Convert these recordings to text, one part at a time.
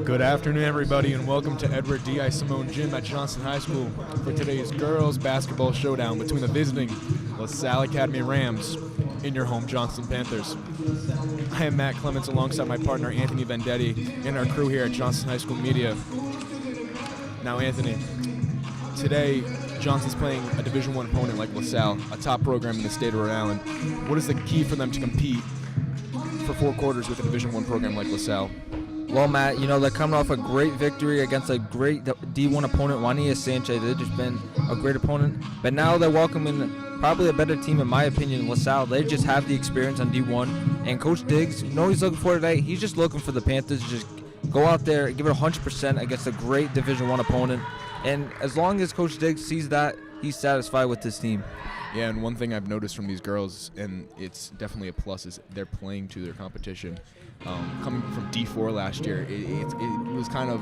Good afternoon, everybody, and welcome to Edward D.I. Simone Gym at Johnston High School for today's girls basketball showdown between the visiting LaSalle Academy Rams and your home Johnston Panthers. I am Matt Clements alongside my partner Anthony Vendetti and our crew here at Johnston High School Media. Now, Anthony, today Johnston's playing a Division I opponent like LaSalle, a top program in the state of Rhode Island. What is the key for them to compete for 4 quarters with a Division I program like LaSalle? Well, Matt, they're coming off a great victory against a great D1 opponent, Juanilla Sanchez. They've just been a great opponent. But now they're welcoming probably a better team, in my opinion, LaSalle. They just have the experience on D1. And Coach Diggs, he's looking for today? He's just looking for the Panthers to just go out there, give it 100% against a great Division I opponent. And as long as Coach Diggs sees that, he's satisfied with his team. Yeah, and one thing I've noticed from these girls, and it's definitely a plus, is they're playing to their competition. Coming from D4 last year, it was kind of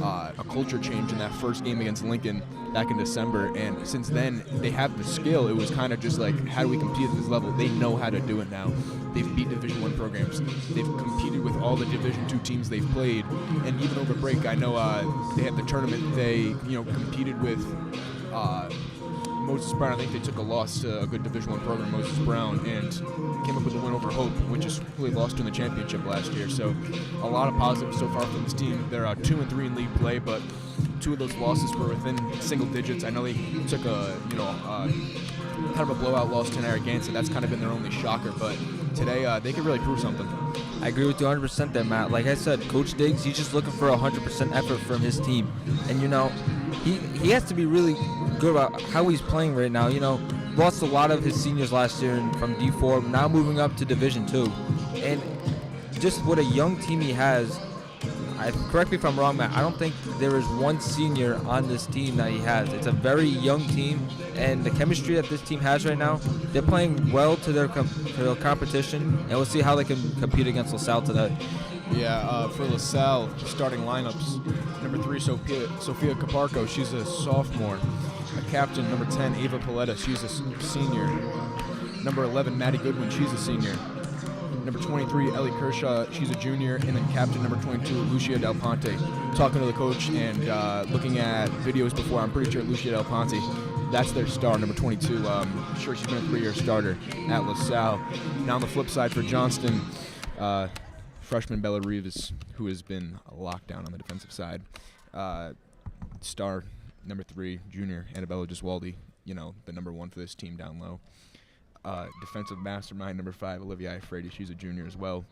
a culture change in that first game against Lincoln back in December, and since then they have the skill. It was kind of just like, how do we compete at this level? They know how to do it now. They've beat Division I programs. They've competed with all the Division II teams they've played, and even over break, I know they had the tournament. They competed with Moses Brown. I think they took a loss to a good Division I program, Moses Brown, and came up with a win over Hope, which is who they lost to in the championship last year. So a lot of positives so far from this team. They're 2-3 in league play, but 2 of those losses were within single digits. I know they took a kind of a blowout loss to Narragansett. That's kind of been their only shocker, but today they could really prove something. I agree with you 100% there, Matt. Like I said, Coach Diggs, he's just looking for 100% effort from his team. And, he has to be really good about how he's playing right now. Lost a lot of his seniors last year from D4, now moving up to Division II. And just what a young team he has, correct me if I'm wrong, Matt, I don't think there is one senior on this team that he has. It's a very young team, and the chemistry that this team has right now, they're playing well to their competition, and we'll see how they can compete against LaSalle today. Yeah, for LaSalle, starting lineups, number 3, Sophia Caparco, she's a sophomore. A captain, number 10, Ava Paletta, she's a senior. Number 11, Maddie Goodwin, she's a senior. Number 23, Ellie Kershaw, she's a junior. And then captain, number 22, Lucia Del Ponte. Talking to the coach and looking at videos before, I'm pretty sure Lucia Del Ponte, that's their star, number 22. I'm sure she's been a 3-year starter at LaSalle. Now on the flip side for Johnston, freshman Bella Reeves, who has been a lockdown on the defensive side. Star, number 3, junior, Annabella Giswaldi, the number 1 for this team down low. Defensive mastermind, number 5, Olivia Ifredi, she's a junior as well.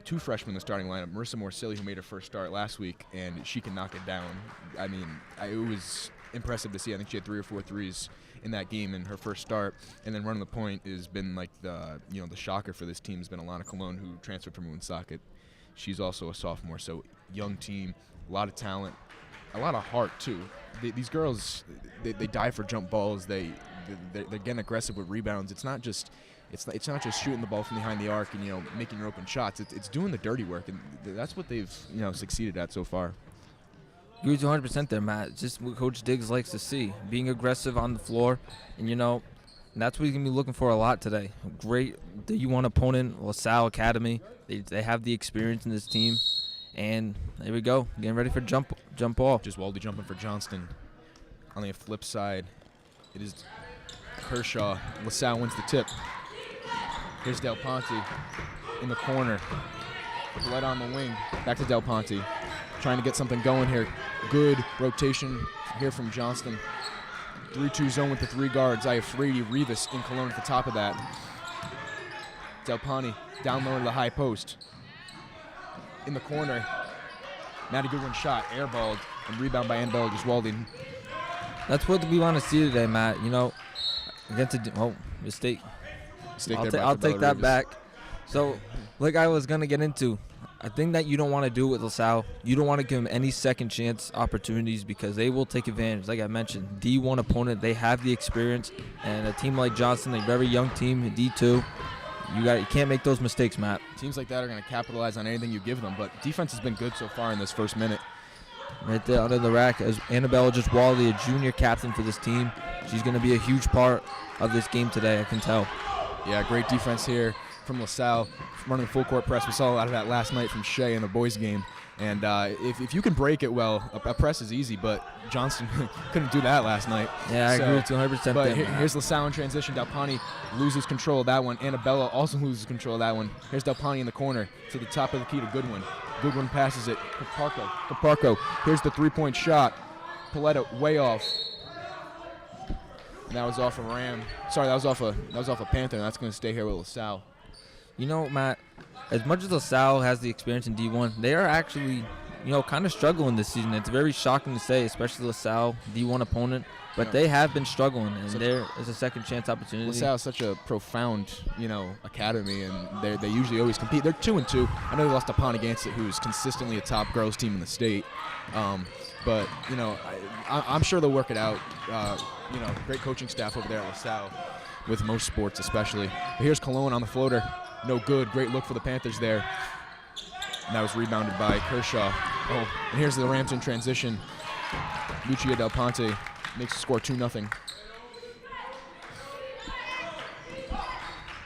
2 freshmen in the starting lineup, Marissa Morsilli, who made her first start last week, and she can knock it down. I mean, it was impressive to see. I think she had 3 or 4 threes in that game in her first start, and then running the point has been like the shocker for this team has been Alana Colon, who transferred from Woonsocket. She's also a sophomore, so young team, a lot of talent, a lot of heart too. These girls, they die for jump balls. They're getting aggressive with rebounds. It's not just shooting the ball from behind the arc and making your open shots. It's doing the dirty work, and that's what they've succeeded at so far. You're 100% there, Matt. It's just what Coach Diggs likes to see, being aggressive on the floor, and that's what he's gonna be looking for a lot today. Great D1 opponent, LaSalle Academy. They have the experience in this team. And there we go, getting ready for jump ball. Just Waldy jumping for Johnston. On the flip side, it is Kershaw. LaSalle wins the tip. Here's Del Ponte in the corner. Let on the wing. Back to Del Ponte. Trying to get something going here. Good rotation here from Johnston. 3-2 zone with the 3 guards. Ifredi, Rivas, and Cologne at the top of that. Del Ponte down low to the high post. In the corner, Maddie Goodwin shot, airballed, and rebound by Annabella Giswaldi. That's what we want to see today, Matt. Mistake. I'll take that back. So, like I was going to get into, a thing that you don't want to do with LaSalle, you don't want to give them any second chance opportunities because they will take advantage. Like I mentioned, D1 opponent, they have the experience, and a team like Johnston, a very young team, D2, you can't make those mistakes, Matt. Teams like that are going to capitalize on anything you give them, but defense has been good so far in this first minute. Right there under the rack, as Annabella Giswaldi, a junior captain for this team. She's going to be a huge part of this game today, I can tell. Yeah, great defense here from LaSalle, running full court press. We saw a lot of that last night from Shea in the boys game. And if you can break it well, a press is easy, but Johnston couldn't do that last night. Yeah, I agree with you 100%. But here's LaSalle in transition. Delpani loses control of that one. Annabella also loses control of that one. Here's Delpani in the corner to the top of the key to Goodwin. Goodwin passes it. Caparco. Here's the three-point shot. Paletta way off. And that was off a Ram. Sorry, that was off a Panther, and that's going to stay here with LaSalle. You know, Matt, as much as LaSalle has the experience in D1, they are actually, kind of struggling this season. It's very shocking to say, especially LaSalle, D1 opponent, but they have been struggling, and there is a second chance opportunity. LaSalle is such a profound, academy, and they usually always compete. They're 2-2. I know they lost to Pontigansett, who's consistently a top girls team in the state. But I'm sure they'll work it out. Great coaching staff over there at LaSalle, with most sports especially. But here's Cologne on the floater. No good. Great look for the Panthers there. And that was rebounded by Kershaw. Oh, and here's the Rams in transition. Lucia Del Ponte makes the score 2-0.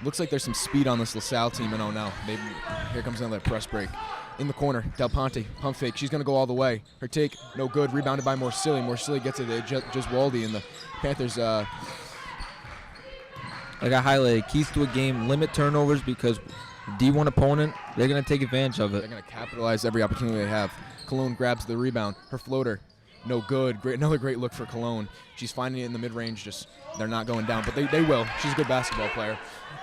Looks like there's some speed on this LaSalle team, and oh no, here comes another press break. In the corner, Del Ponte, pump fake. She's going to go all the way. Her take, no good. Rebounded by Morsilli. Morsilli gets it to Jeswaldi, and the Panthers. Like I highlighted, keys to a game, limit turnovers, because D1 opponent, they're going to take advantage of it. They're going to capitalize every opportunity they have. Cologne grabs the rebound. Her floater, no good. Another great look for Cologne. She's finding it in the mid-range. Just they're not going down, but they will. She's a good basketball player.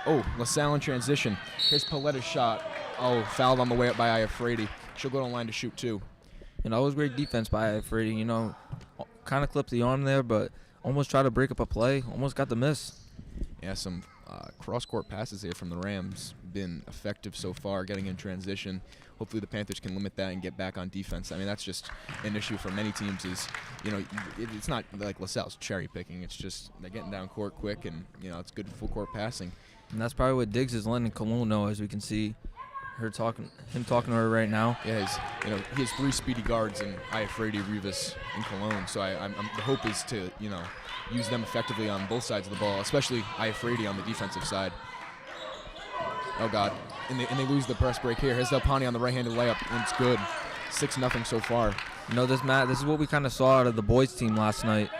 Oh, LaSalle in transition. Here's Paletta's shot. Oh, fouled on the way up by Iafredi. She'll go to the line to shoot two. That was great defense by Iafredi. Kind of clipped the arm there, but almost tried to break up a play. Almost got the miss. Yeah, some cross-court passes here from the Rams. Been effective so far, getting in transition. Hopefully the Panthers can limit that and get back on defense. I mean, that's just an issue for many teams is, it's not like LaSalle's cherry-picking. It's just they're getting down court quick, and, it's good full-court passing. And that's probably what Diggs is letting Cologne know, as we can see him talking to her right now. Yeah, he has three speedy guards in Iafredi, Rivas, and Cologne. So the hope is to, use them effectively on both sides of the ball, especially Iafredi on the defensive side. Oh, God. And they lose the press break here. Here's Delpani on the right-handed layup, and it's good. 6-0 so far. This is what we kind of saw out of the boys' team last night.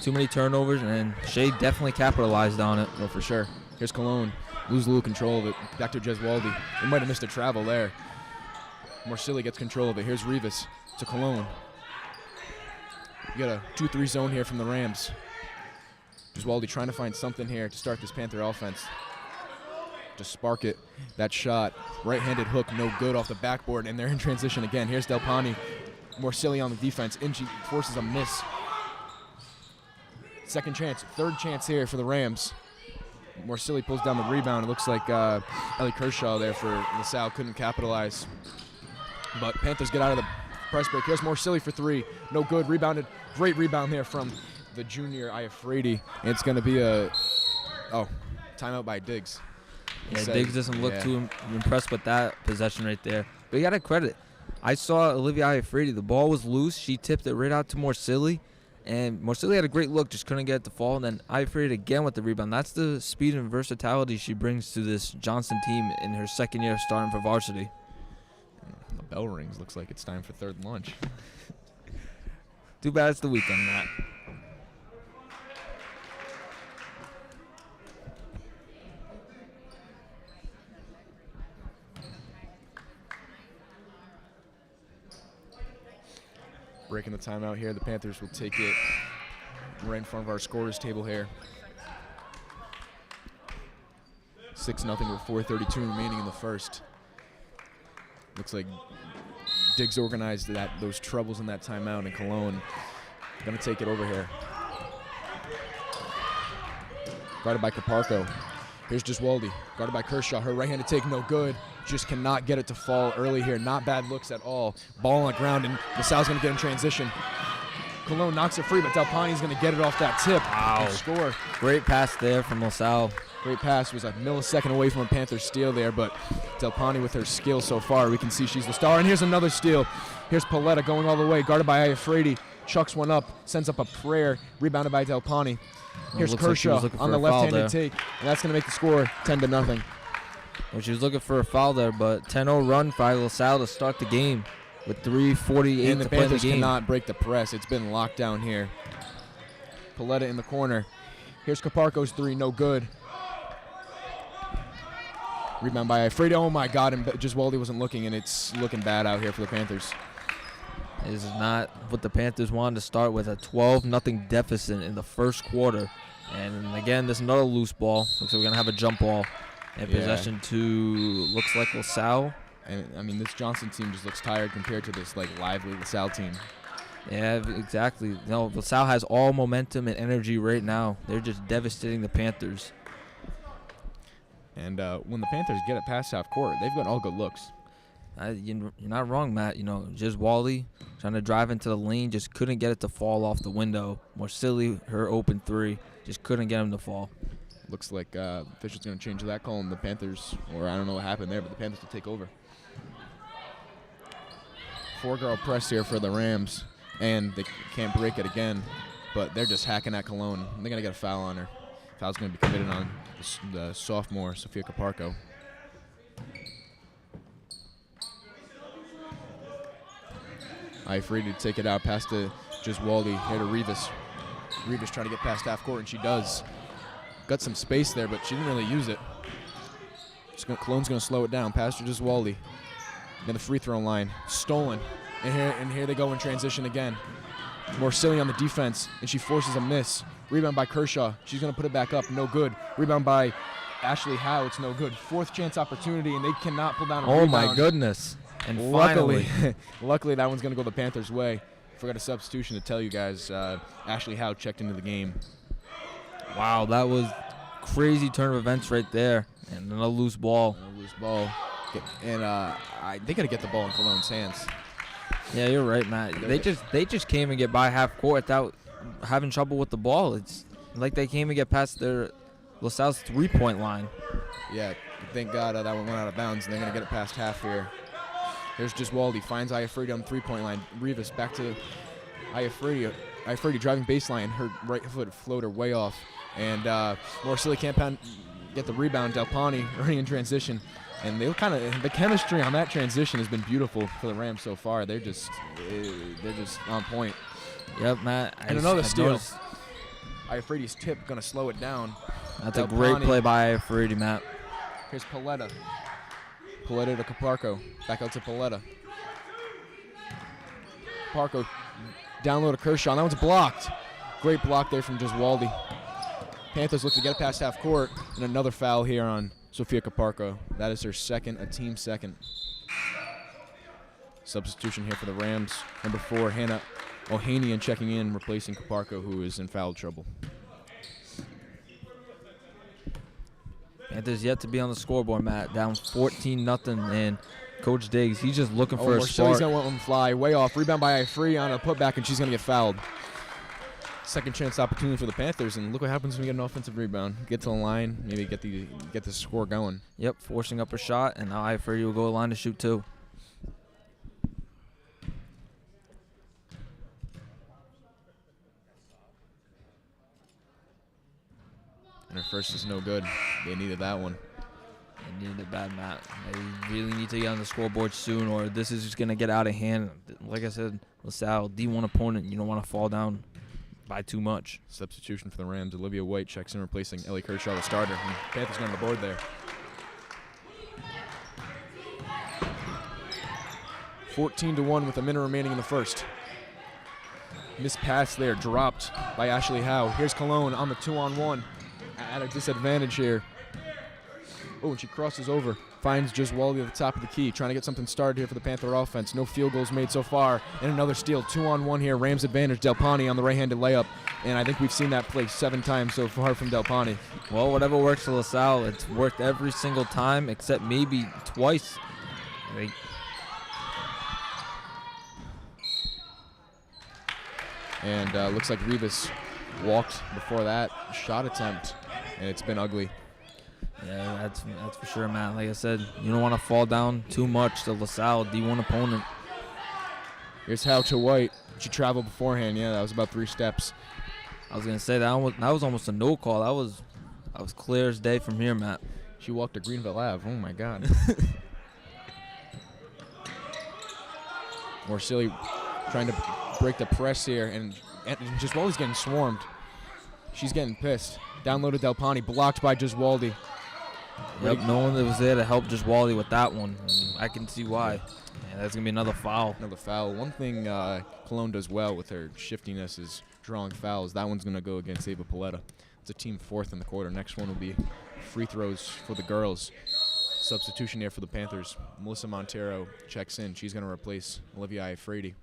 Too many turnovers, and Shea definitely capitalized on it. Oh, for sure. Here's Cologne. Lose a little control of it. Back to Jeswaldi. They might have missed a travel there. Morsilli gets control of it. Here's Rivas to Cologne. You got a 2-3 zone here from the Rams. Jeswaldi trying to find something here to start this Panther offense. To spark it. That shot. Right-handed hook, no good off the backboard, and they're in transition again. Here's Delpani. Morsilli on the defense, and she forces a miss. Second chance, third chance here for the Rams. Morsilli pulls down the rebound. It looks like Ellie Kershaw there for LaSalle couldn't capitalize. But Panthers get out of the press break. Here's Morsilli for three. No good. Rebounded. Great rebound there from the junior Iafredi. And it's going to be a timeout by Diggs. Diggs doesn't look too impressed with that possession right there. But you got to credit. I saw Olivia Iafredi. The ball was loose. She tipped it right out to Morsilli. And Morsilli had a great look, just couldn't get it to fall. And then Iafredi again with the rebound. That's the speed and versatility she brings to this Johnston team in her second year starting for varsity. The bell rings. Looks like it's time for third lunch. Too bad it's the weekend, Matt. Breaking the timeout here. The Panthers will take it right in front of our scorers table here. 6-0 with 4:32 remaining in the first. Looks like Diggs organized those troubles in that timeout, and Cologne going to take it over here. Guarded by Caparco. Here's Jeswaldi, guarded by Kershaw. Her right-handed take, no good. Just cannot get it to fall early here. Not bad looks at all. Ball on the ground, and LaSalle's going to get in transition. Cologne knocks it free, but Delpani's going to get it off that tip and score. Great pass there from LaSalle. Great pass. Was a millisecond away from a Panther steal there, but Delpani with her skill so far, we can see she's the star. And here's another steal. Here's Paletta going all the way, guarded by Iafredi. chucks one up, sends up a prayer, rebounded by Del Pani. Here's Looks like she Kershaw was looking on for the a foul left-handed there. take, and that's going to make the score 10-0. Well, she was looking for a foul there, but 10-0 run by LaSalle to start the game with 3:48 And the to play in the Panthers game. cannot break the press. It's been locked down here. Paletta in the corner. Here's Caparco's three, no good. Rebound by Alfredo. Oh my God, and just Waldy wasn't looking, and it's looking bad out here for the Panthers. This is not what the Panthers wanted to start with, a 12-0 deficit in the first quarter. And again, there's another loose ball. Looks like we're going to have a jump ball. And Yeah. possession to, looks like LaSalle. And I mean, this Johnson team just looks tired compared to this like lively LaSalle team. Yeah, exactly. No, LaSalle has all momentum and energy right now. They're just devastating the Panthers. And when the Panthers get it past half court, they've got all good looks. You're not wrong, Matt. Just Wally trying to drive into the lane, just couldn't get it to fall off the window. More silly, her open three, just couldn't get him to fall. Looks like Fisher's going to change that call, and the Panthers, or I don't know what happened there, but the Panthers will take over. 4-girl press here for the Rams, and they can't break it again, but they're just hacking at Cologne. They're going to get a foul on her. Foul's going to be committed on the sophomore, Sophia Caparco. Ifredi to take it out past to Giswaldi, here to Rivas. Rivas trying to get past half court, and she does. Got some space there, but she didn't really use it. Cologne's going to slow it down. Past to Giswaldi. Then the free throw line. Stolen. And here they go in transition again. More silly on the defense, and she forces a miss. Rebound by Kershaw. She's going to put it back up. No good. Rebound by Ashley Howe. It's no good. Fourth chance opportunity, and they cannot pull down a rebound. Oh, my goodness. And Luckily, finally. luckily that one's going to go the Panthers' way. Forgot a substitution to tell you guys. Ashley Howe checked into the game. Wow, that was crazy turn of events right there. And another loose ball. A loose ball. And they got to get the ball in Cologne's hands. Yeah, you're right, Matt. They just came and get by half court without having trouble with the ball. It's like they came and get past their LaSalle's three-point line. Yeah, thank God that one went out of bounds, and they're going to get it past half here. Here's Giswaldi, finds Iafredi on the three-point line. Rivas back to Iafredi. Iafredi driving baseline, her right foot floater way off. And Morsilli can't get the rebound. Del Pani running in transition. And they the chemistry on that transition has been beautiful for the Rams so far. They're just on point. Yep, Matt. And another steal. Iafredi's tip going to slow it down. That's a great play by Iafredi, Matt. Here's Paletta. Paletta to Caparco. Back out to Paletta. Caparco down low to Kershaw. That one's blocked. Great block there from Giswaldi. Panthers look to get it past half court. And another foul here on Sophia Caparco. That is her second, a team second. Substitution here for the Rams. Number 4, Hannah Ohanian checking in, replacing Caparco, who is in foul trouble. Panthers yet to be on the scoreboard, Matt. Down 14-0, and Coach Diggs, he's just looking for a spark. He's going to let him fly. Way off. Rebound by Ifredi on a putback, and she's going to get fouled. Second chance opportunity for the Panthers, and look what happens when you get an offensive rebound. Get to the line, maybe get the score going. Yep, forcing up a shot, and now Ifredi will go to the line to shoot too. And her first is no good. They needed that one. They needed it bad, Matt. They really need to get on the scoreboard soon, or this is just going to get out of hand. Like I said, LaSalle, D1 opponent, you don't want to fall down by too much. Substitution for the Rams. Olivia White checks in, replacing Ellie Kershaw, the starter. And Panthers going on the board there. 14-1 with a minute remaining in the first. Missed pass there, dropped by Ashley Howe. Here's Cologne on the 2-on-1 at a disadvantage here. Oh, and she crosses over. Finds Giswaldi at the top of the key, trying to get something started here for the Panther offense. No field goals made so far. And another steal, 2-on-1 here. Rams advantage. Del Pani on the right-handed layup. And I think we've seen that play 7 times so far from Del Pani. Well, whatever works for LaSalle, it's worked every single time except maybe twice. And looks like Rivas walked before that shot attempt, and it's been ugly. Yeah, that's for sure, Matt. Like I said, you don't want to fall down too much to LaSalle, D1 opponent. Here's How to White. She traveled beforehand. Yeah, that was about 3 steps. I was gonna say that was almost a no call. That was clear as day from here, Matt. She walked to Greenville Ave. Oh my God. Morsilli trying to break the press here, and Giswaldi's getting swarmed. She's getting pissed. Downloaded Delpani, blocked by Giswaldi. Yep, no one that was there to help Giswaldi with that one. I can see why. Yeah, that's going to be another foul. Another foul. One thing Cologne does well with her shiftiness is drawing fouls. That one's going to go against Ava Paletta. It's a team 4th in the quarter. Next one will be free throws for the girls. Substitution here for the Panthers. Melissa Montero checks in. She's going to replace Olivia Iafredi.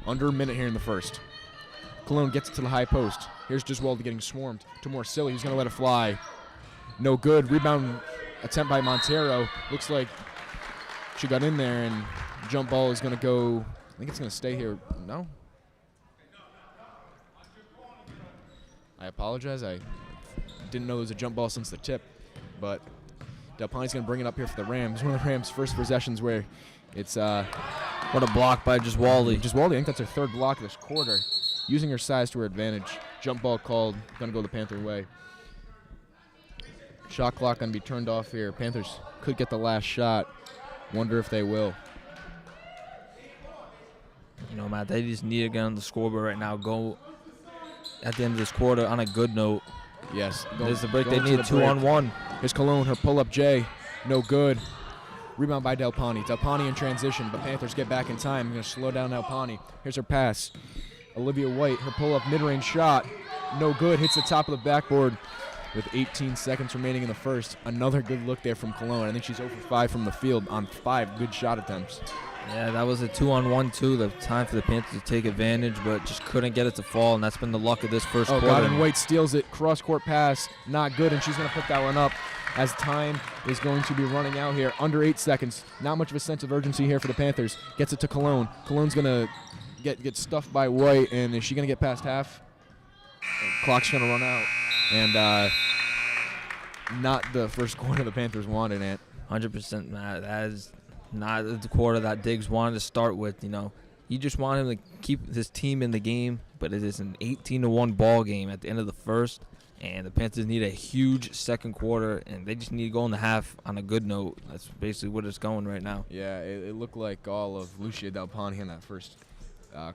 Under a minute here in the first. Cologne gets it to the high post. Here's Giswaldi getting swarmed to Morsilli. He's going to let it fly. No good. Rebound attempt by Montero. Looks like she got in there, and jump ball is going to go. I think it's going to stay here. No. I apologize. I didn't know there was a jump ball since the tip, but Delpani's going to bring it up here for the Rams. One of the Rams' first possessions where it's what a block by Giswaldi. Giswaldi, I think that's her 3rd block this quarter. Using her size to her advantage. Jump ball called. Going to go the Panther way. Shot clock going to be turned off here. Panthers could get the last shot. Wonder if they will. You know, Matt, they just need to get on the scoreboard right now. Go at the end of this quarter on a good note. Yes. There's the break. They need a 2-on-1. Here's Cologne. Her pull-up J. No good. Rebound by Delpani. Delpani in transition, but Panthers get back in time. Going to slow down Delpani. Here's her pass. Olivia White, her pull-up mid-range shot. No good. Hits the top of the backboard with 18 seconds remaining in the first. Another good look there from Cologne. I think she's 0 for 5 from the field on 5 good shot attempts. Yeah, that was a 2-on-1 too. The time for the Panthers to take advantage, but just couldn't get it to fall, and that's been the luck of this first quarter. God, and White steals it. Cross-court pass. Not good, and she's going to put that one up as time is going to be running out here. Under 8 seconds. Not much of a sense of urgency here for the Panthers. Gets it to Cologne. Cologne's going to get stuffed by White, and is she going to get past half? Clock's going to run out. And not the first quarter the Panthers wanted, Ant. 100%, Matt. That is not the quarter that Diggs wanted to start with. You know, you just want him to keep his team in the game, but it is an 18-1 ball game at the end of the first, and the Panthers need a huge second quarter, and they just need to go in the half on a good note. That's basically what it's going right now. Yeah, it looked like all of Lucia Delpani in that first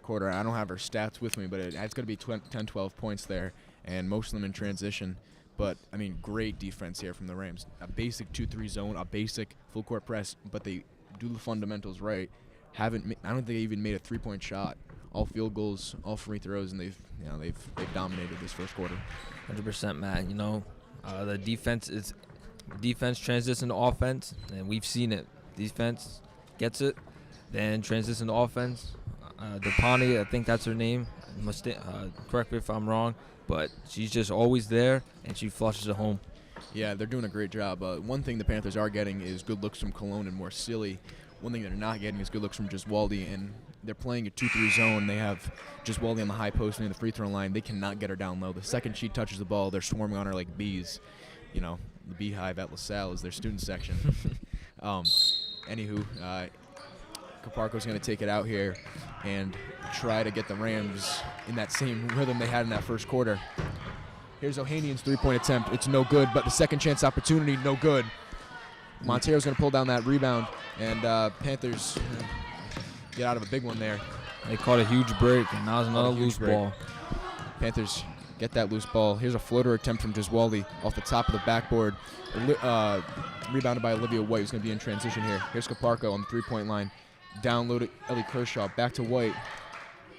quarter. I don't have her stats with me, but it's going to be 10, 12 points there, and most of them in transition. But, I mean, great defense here from the Rams. A basic 2-3 zone, a basic full-court press, but they do the fundamentals right. I don't think they even made a 3-point shot. All field goals, all free throws, and they've dominated this first quarter. 100%, Matt. You know, the defense transition to offense, and we've seen it. Defense gets it, then transition to offense. Delpani, I think that's her name. Correct me if I'm wrong, but she's just always there, and she flushes it home. Yeah, they're doing a great job. One thing the Panthers are getting is good looks from Cologne and Morsilli. One thing they're not getting is good looks from Giswaldi, and they're playing a 2-3 zone. They have Giswaldi on the high post near the free throw line. They cannot get her down low. The second she touches the ball, they're swarming on her like bees. You know, the beehive at LaSalle is their student section. Anywho, Caparco's going to take it out here and try to get the Rams in that same rhythm they had in that first quarter. Here's Ohanian's 3-point attempt. It's no good, but the second chance opportunity, no good. Montero's going to pull down that rebound, and Panthers get out of a big one there. They caught a huge break, and now there's another loose ball. Panthers get that loose ball. Here's a floater attempt from Giswaldi off the top of the backboard. Rebounded by Olivia White, who's going to be in transition here. Here's Caparco on the 3-point line. Downloaded Ellie Kershaw. Back to White.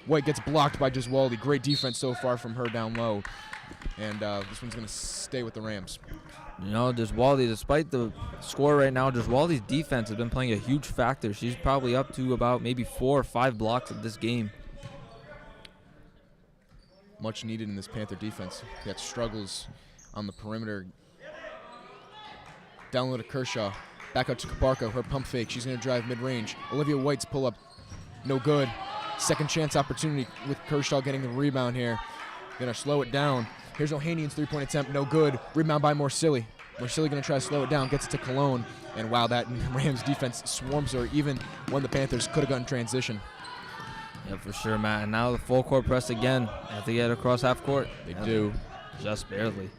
White gets blocked by Giswaldi. Great defense so far from her down low. And this one's going to stay with the Rams. You know, Giswaldi, despite the score right now, Giswaldi's defense has been playing a huge factor. She's probably up to about maybe 4 or 5 blocks of this game. Much needed in this Panther defense. Got struggles on the perimeter. Download to Kershaw. Back out to Caparco. Her pump fake. She's going to drive mid-range. Olivia White's pull-up. No good. Second chance opportunity with Kershaw getting the rebound here. Going to slow it down. Here's Ohanian's 3-point attempt. No good. Rebound by Morsilli. Marsilli going to try to slow it down, gets it to Cologne, and wow, that Rams defense swarms her even when the Panthers could have gotten transition. Yeah, for sure, Matt. And now the full court press again. Have to get across half court. They do. Just barely.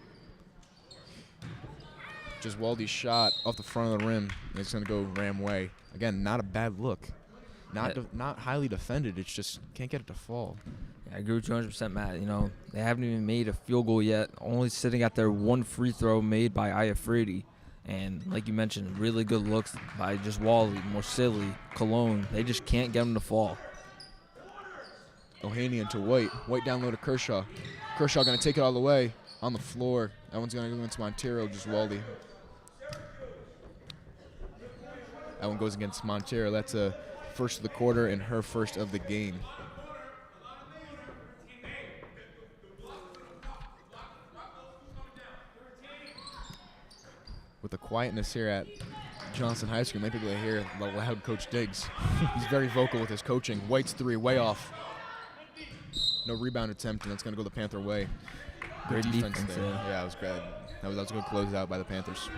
Giswaldi's shot off the front of the rim. It's going to go Ram way. Again, not a bad look. Not highly defended. It's just can't get it to fall. Yeah, I agree with you 100%, Matt. You know, they haven't even made a field goal yet. Only sitting at their one free throw made by Iafredi. And like you mentioned, really good looks by Giswaldi, Marsilli, Cologne. They just can't get them to fall. Ohanian to White. White down low to Kershaw. Kershaw going to take it all the way on the floor. That one's going to go against Montero, Giswaldi. That one goes against Montero. That's a first of the quarter and her first of the game. With the quietness here at Johnson High School, maybe they hear the loud Coach Diggs. He's very vocal with his coaching. White's three, way off. No rebound attempt, and that's going to go the Panther way. Good defense there. Yeah, it was great. That was a good closeout by the Panthers.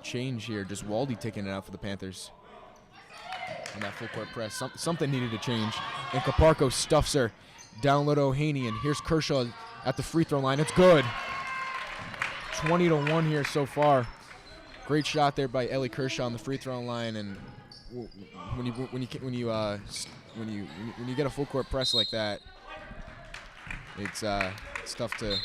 Change here, just Waldy taking it out for the Panthers. On that full court press, something needed to change. And Caparco stuffs her down low to Ohanian. Here's Kershaw at the free throw line. It's good. 20-1 here so far. Great shot there by Ellie Kershaw on the free throw line. And when you get a full court press like that, it's tough to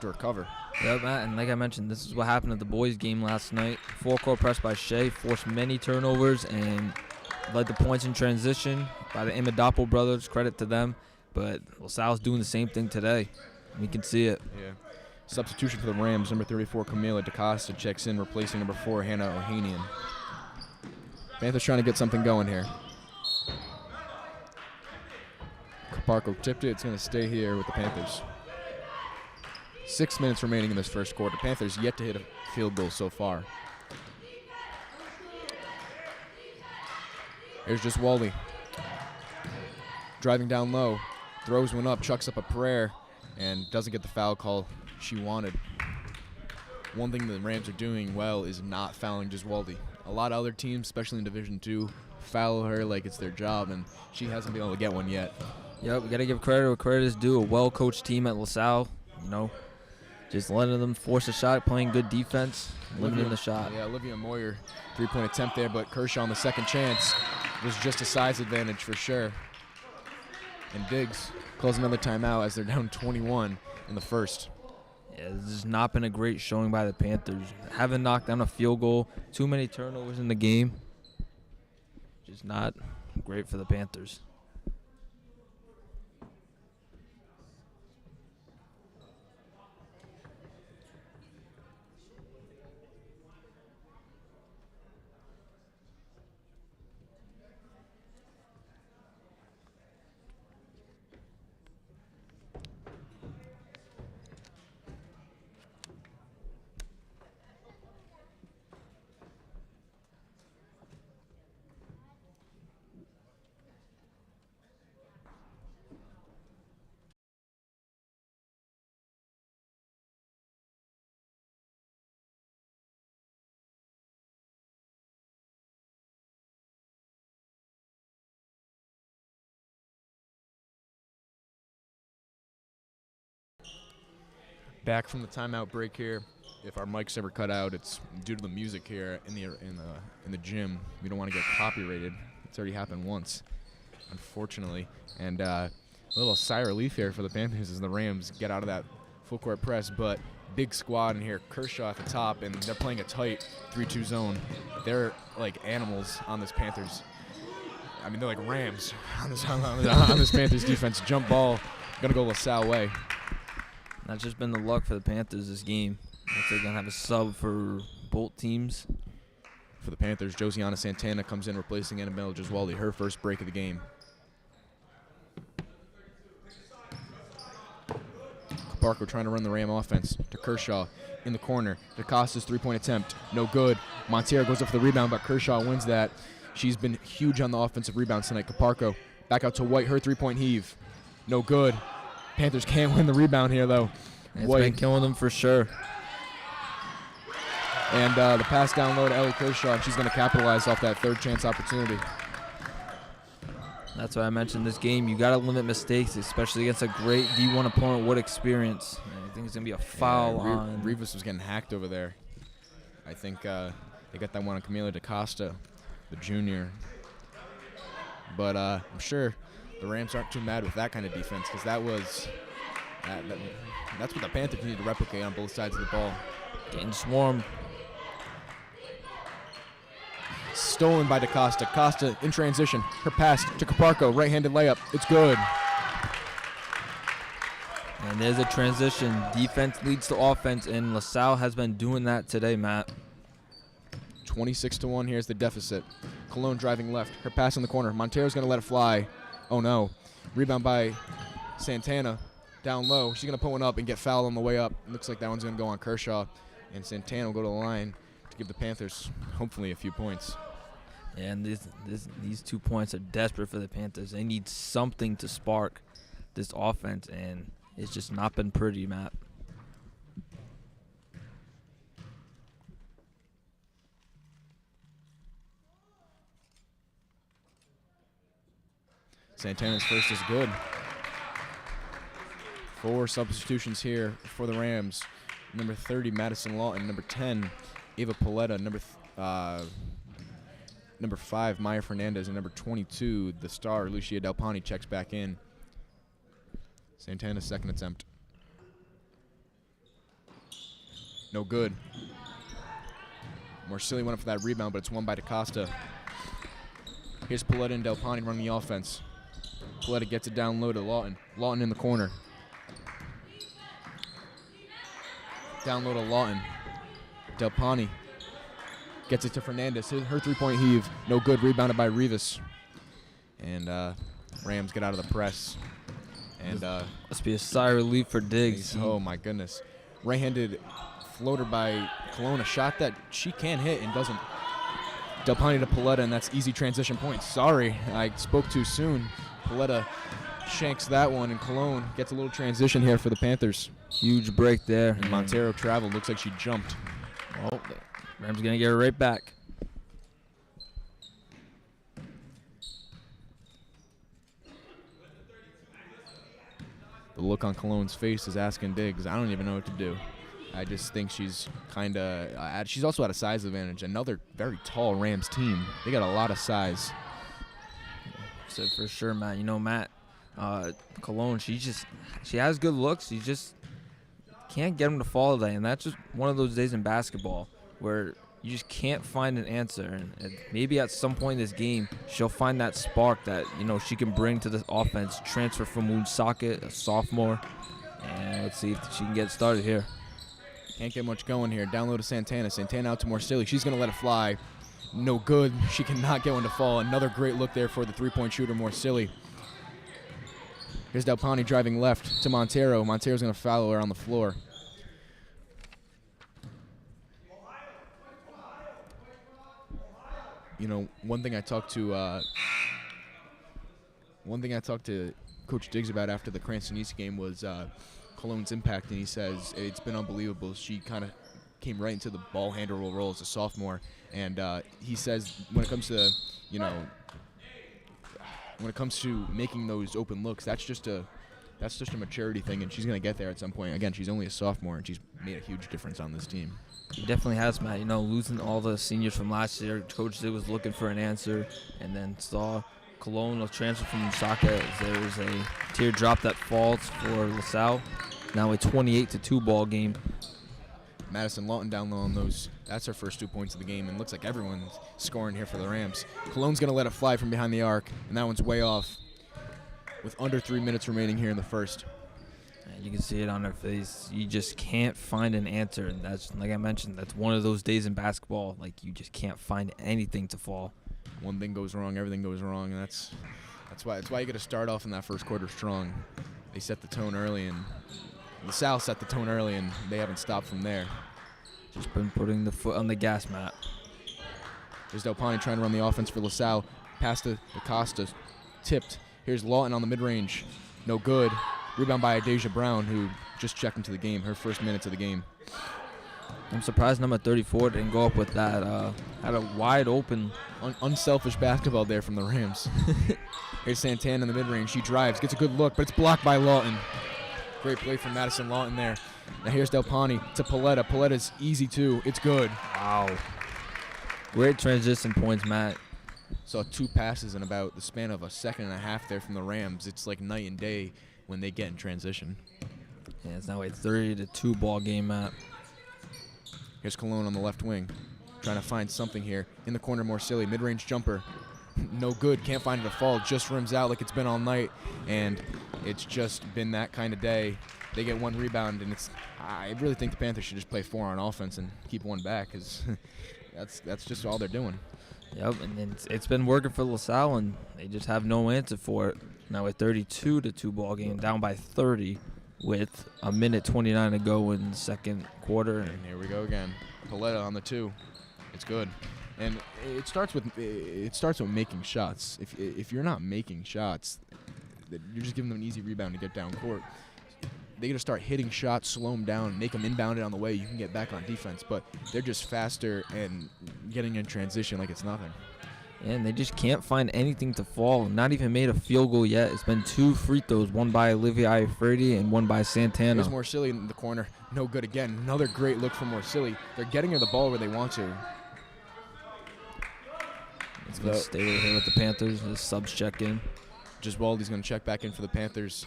recover. Yeah, Matt, and like I mentioned, this is what happened at the boys' game last night. Full court press by Shea forced many turnovers and led to points in transition by the Amendopo brothers. Credit to them. But LaSalle's doing the same thing today. We can see it. Yeah. Substitution for the Rams, number 34, Camila DaCosta checks in, replacing number 4, Hannah Ohanian. Panthers trying to get something going here. Caparco tipped it. It's going to stay here with the Panthers. 6 minutes remaining in this first quarter. Panthers yet to hit a field goal so far. Here's just Waldy. Driving down low. Throws one up, chucks up a prayer, and doesn't get the foul call she wanted. One thing the Rams are doing well is not fouling Giswaldi. A lot of other teams, especially in Division II, foul her like it's their job, and she hasn't been able to get one yet. Yep, we got to give credit where credit is due. A well-coached team at LaSalle, you know, just letting them force a shot, playing good defense, limiting the shot. Yeah, Olivia Moyer, three-point attempt there, but Kershaw on the second chance was just a size advantage for sure. And Diggs calls another timeout as they're down 21 in the first. Yeah, this has not been a great showing by the Panthers. Haven't knocked down a field goal. Too many turnovers in the game. Just not great for the Panthers. Back from the timeout break here. If our mics ever cut out, it's due to the music here in the gym. We don't want to get copyrighted. It's already happened once, unfortunately. And a little sigh of relief here for the Panthers as the Rams get out of that full court press. But big squad in here. Kershaw at the top, and they're playing a tight 3-2 zone. They're like animals on this Panthers. I mean, they're like Rams on this Panthers defense. Jump ball, gonna go LaSalle way. That's just been the luck for the Panthers this game. They're going to have a sub for both teams. For the Panthers, Josiana Santana comes in replacing Annabelle Giswaldi, her first break of the game. Caparco trying to run the Ram offense to Kershaw in the corner. DaCosta's three-point attempt, no good. Montero goes up for the rebound, but Kershaw wins that. She's been huge on the offensive rebounds tonight. Caparco back out to White, her three-point heave, no good. Panthers can't win the rebound here, though. It's been killing them for sure. And the pass down low to Ellie Kershaw, and she's going to capitalize off that third chance opportunity. That's why I mentioned this game. You got to limit mistakes, especially against a great D1 opponent with experience. I think it's going to be a foul on. Rivas was getting hacked over there. I think they got that one on Camila DaCosta, the junior. But I'm sure the Rams aren't too mad with that kind of defense, because that's what the Panthers need to replicate on both sides of the ball. Getting swarmed. Stolen by DaCosta. Costa in transition. Her pass to Caparco. Right-handed layup. It's good. And there's a transition. Defense leads to offense, and LaSalle has been doing that today, Matt. 26-1. Here's the deficit. Cologne driving left. Her pass in the corner. Montero's going to let it fly. Oh, no. Rebound by Santana. Down low. She's going to put one up and get fouled on the way up. It looks like that one's going to go on Kershaw. And Santana will go to the line to give the Panthers hopefully a few points. And these 2 points are desperate for the Panthers. They need something to spark this offense, and it's just not been pretty, Matt. Santana's first is good. 4 substitutions here for the Rams. Number 30, Madison Lawton. Number 10, Ava Paletta. Number 5, Maya Fernandez. And number 22, the star, Lucia Delpani, checks back in. Santana's second attempt. No good. Morcilli went up for that rebound, but it's won by DaCosta. Here's Paletta and Delpani running the offense. Paletta gets it down low to Lawton. Lawton in the corner. Down low to Lawton. Delpani gets it to Fernandez. Her three-point heave. No good. Rebounded by Rivas. And Rams get out of the press. And must be a sigh of relief for Diggs. Oh, my goodness. Right-handed floater by Cologne. A shot that she can hit and doesn't. Delpani to Paletta, and that's easy transition points. Sorry, I spoke too soon. Paletta shanks that one, and Cologne gets a little transition here for the Panthers. Huge break there. And Montero traveled. Looks like she jumped. Oh, Rams going to get her right back. The look on Cologne's face is asking Diggs, I don't even know what to do. I just think she's kind of she's also at a size advantage. Another very tall Rams team. They got a lot of size. So for sure, Matt. You know, Matt, Cologne, she has good looks. She just can't get them to fall today. And that's just one of those days in basketball where you just can't find an answer. And maybe at some point in this game, she'll find that spark that, you know, she can bring to this offense. Transfer from Woonsocket, a sophomore. And let's see if she can get started here. Can't get much going here. Down low to Santana. Santana out to Morcilli. She's going to let it fly. No good. She cannot get one to fall. Another great look there for the three-point shooter, Morcilli. Here's Delpani driving left to Montero. Montero's going to foul her on the floor. You know, one thing I talked to Coach Diggs about after the Cranston East game was Cologne's impact, and he says it's been unbelievable. She kind of came right into the ball handler role as a sophomore, and he says when it comes to, you know, when it comes to making those open looks, that's just a maturity thing, and she's going to get there at some point. Again, she's only a sophomore, and she's made a huge difference on this team. He definitely has, Matt. You know, losing all the seniors from last year, Coach Diggs was looking for an answer, and then saw Cologne will transfer from Woonsocket. There's a teardrop that falls for LaSalle. Now a 28-2 ball game. Madison Lawton down low on those. That's her first 2 points of the game, and looks like everyone's scoring here for the Rams. Cologne's going to let it fly from behind the arc, and that one's way off with under 3 minutes remaining here in the first. And you can see it on her face. You just can't find an answer, and that's, like I mentioned, that's one of those days in basketball. Like, you just can't find anything to fall. One thing goes wrong, everything goes wrong, and that's why you got to start off in that first quarter strong. They set the tone early, and LaSalle set the tone early, and they haven't stopped from there. Just been putting the foot on the gas, Matt. There's Delpani trying to run the offense for LaSalle. Pass to Acosta, tipped. Here's Lawton on the mid-range. No good. Rebound by Deja Brown, who just checked into the game, her first minutes of the game. I'm surprised number 34 didn't go up with that. Had a wide open. Unselfish basketball there from the Rams. Here's Santana in the mid-range. She drives, gets a good look, but it's blocked by Lawton. Great play from Madison Lawton there. Now here's Del Ponte to Paletta. Paletta's easy too. It's good. Wow. Great transition points, Matt. Saw 2 passes in about the span of a second and a half there from the Rams. It's like night and day when they get in transition. Yeah, it's now a 3-2 ball game, Matt. Here's Cologne on the left wing, trying to find something here. In the corner, Morsilli, mid-range jumper. No good, can't find it to fall. Just rims out like it's been all night, and it's just been that kind of day. They get 1 rebound, and I really think the Panthers should just play 4 on offense and keep 1 back, because that's just all they're doing. Yep, and it's been working for LaSalle, and they just have no answer for it. Now a 32-2 ball game, down by 30 with a minute 29 to go in the second quarter. And here we go again. Paletta on the 2. It's good. And it starts with making shots. If you're not making shots, you're just giving them an easy rebound to get down court. They got to start hitting shots, slow them down, make them inbounded on the way. You can get back on defense, but they're just faster and getting in transition like it's nothing. And they just can't find anything to fall. Not even made a field goal yet. It's been 2 free throws, one by Olivia Iafredi and one by Santana. Here's Morsilli in the corner. No good again. Another great look from Morsilli. They're getting her the ball where they want to. It's going to stay right here with the Panthers. The subs check in. Giswaldi's going to check back in for the Panthers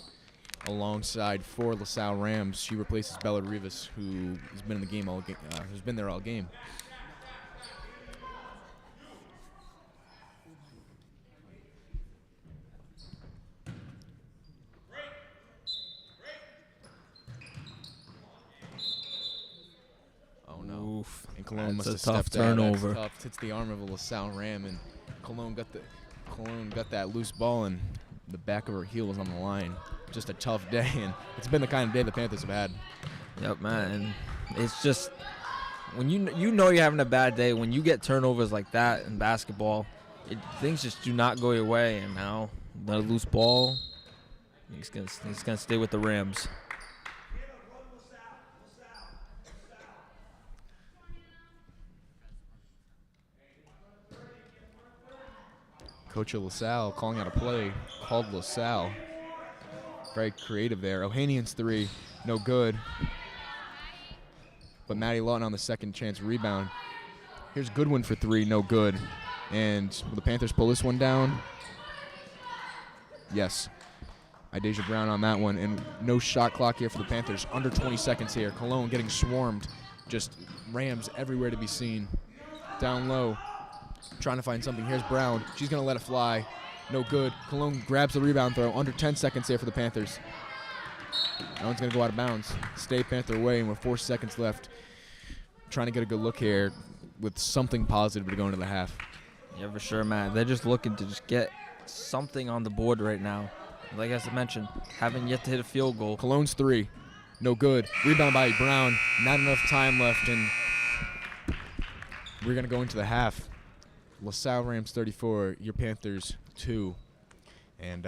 alongside 4 LaSalle Rams. She replaces Bella Rivas, who has been in the game who's been there all game. Oh no! Oof. And Cologne must have That's a tough stepped out. turnover. That's tough. Hits the arm of a LaSalle Ram, and Cologne got that loose ball, and the back of her heel was on the line. Just a tough day, and it's been the kind of day the Panthers have had. Yep, man. And it's just when you know you're having a bad day when you get turnovers like that in basketball. Things just do not go your way, and now the loose ball. He's gonna stay with the Rams. Coach of LaSalle calling out a play called LaSalle. Very creative there. Ohanian's 3, no good. But Maddie Lawton on the second chance rebound. Here's Goodwin for 3, no good. And will the Panthers pull this one down? Yes. Deja Brown on that one. And no shot clock here for the Panthers. Under 20 seconds here. Cologne getting swarmed. Just Rams everywhere to be seen. Down low. Trying to find something. Here's Brown. She's going to let it fly. No good. Cologne grabs the rebound throw. Under 10 seconds here for the Panthers. That one's going to go out of bounds. Stay Panther way, and with 4 seconds left. Trying to get a good look here with something positive to go into the half. Yeah, for sure, man. They're just looking to just get something on the board right now. Like I mentioned, haven't yet to hit a field goal. Cologne's 3. No good. Rebound by Brown. Not enough time left, and we're going to go into the half. LaSalle Rams 34, your Panthers 2. And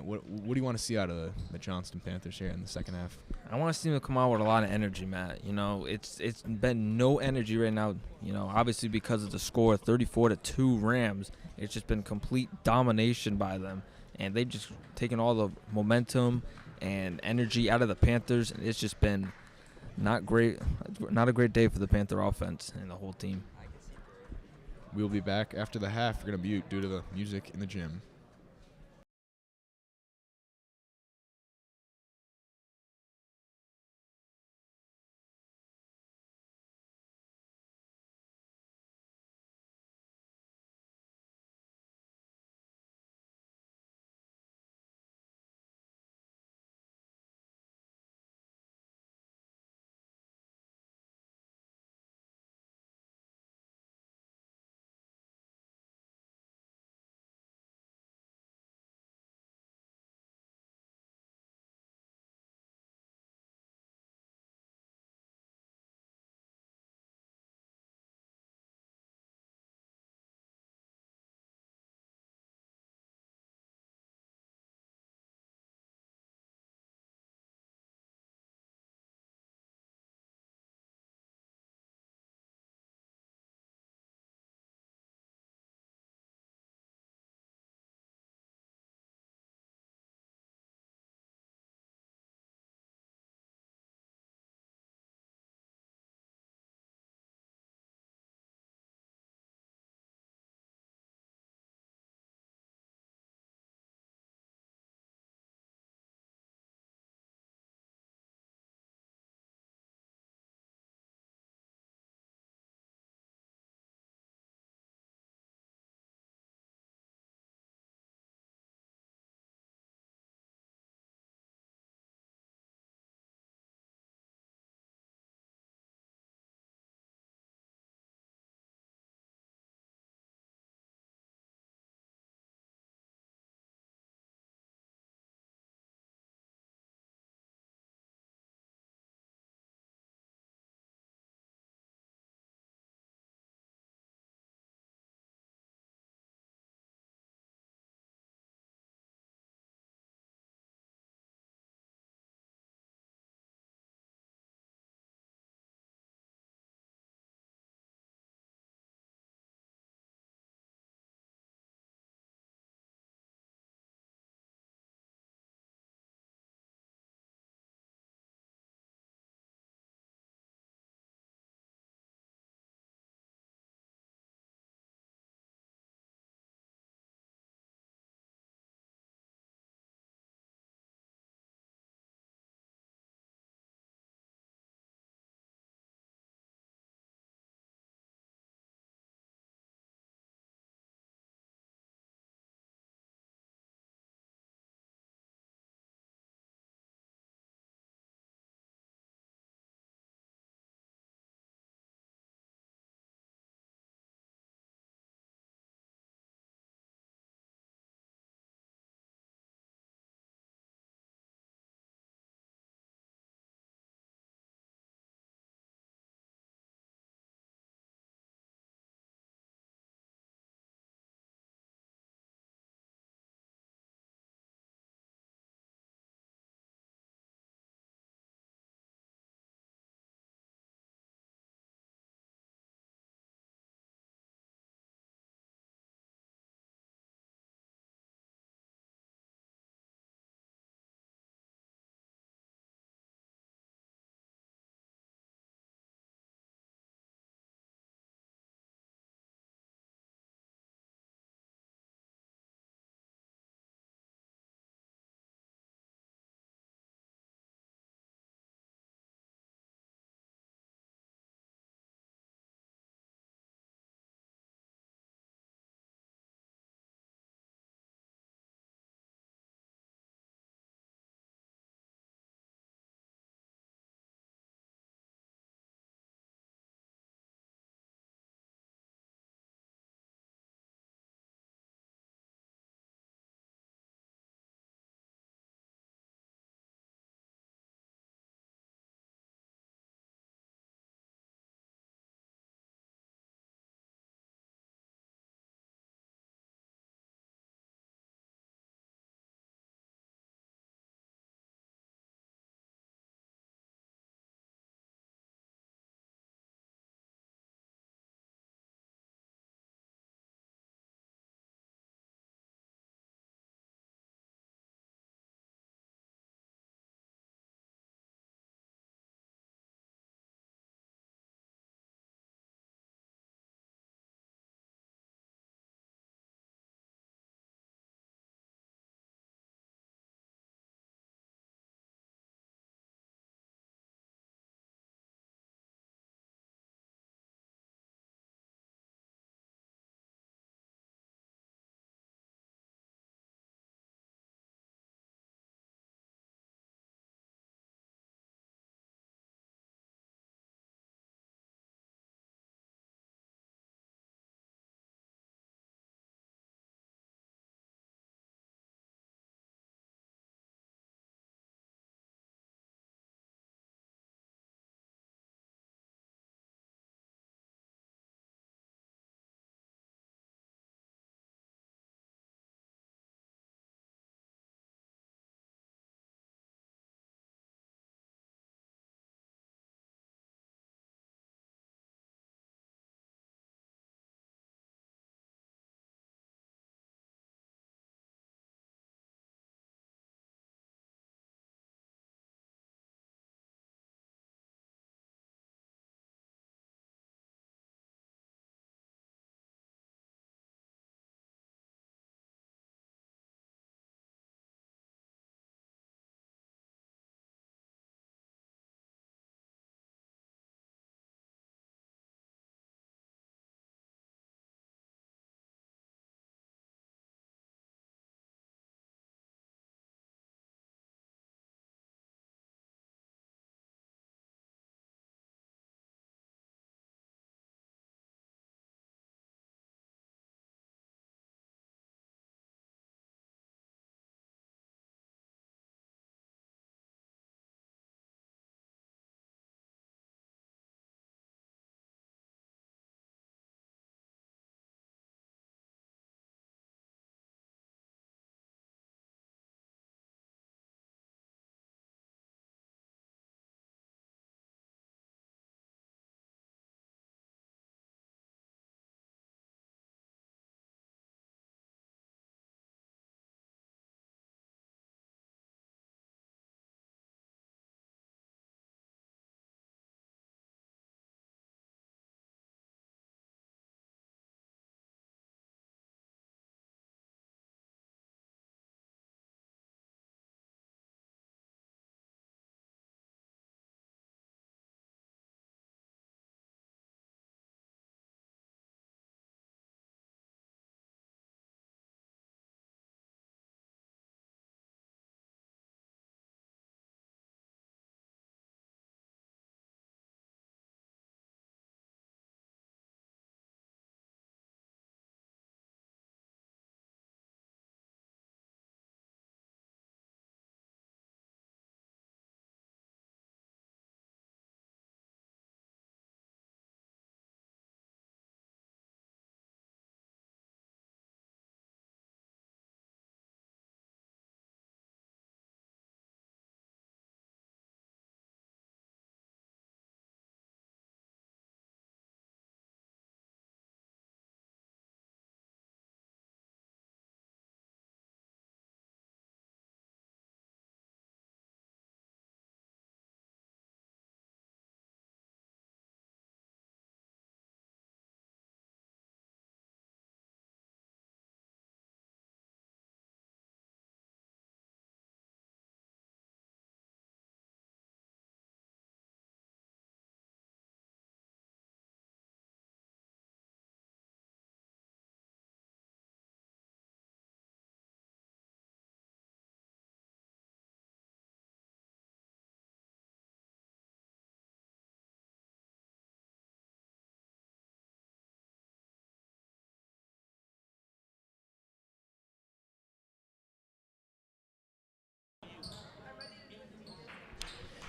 what do you want to see out of the Johnston Panthers here in the second half? I want to see them come out with a lot of energy, Matt. You know, it's been no energy right now. You know, obviously because of the score, 34-2 Rams. It's just been complete domination by them, and they've just taken all the momentum and energy out of the Panthers, and it's just been not great. Not a great day for the Panther offense and the whole team. We'll be back after the half. We're going to mute due to the music in the gym.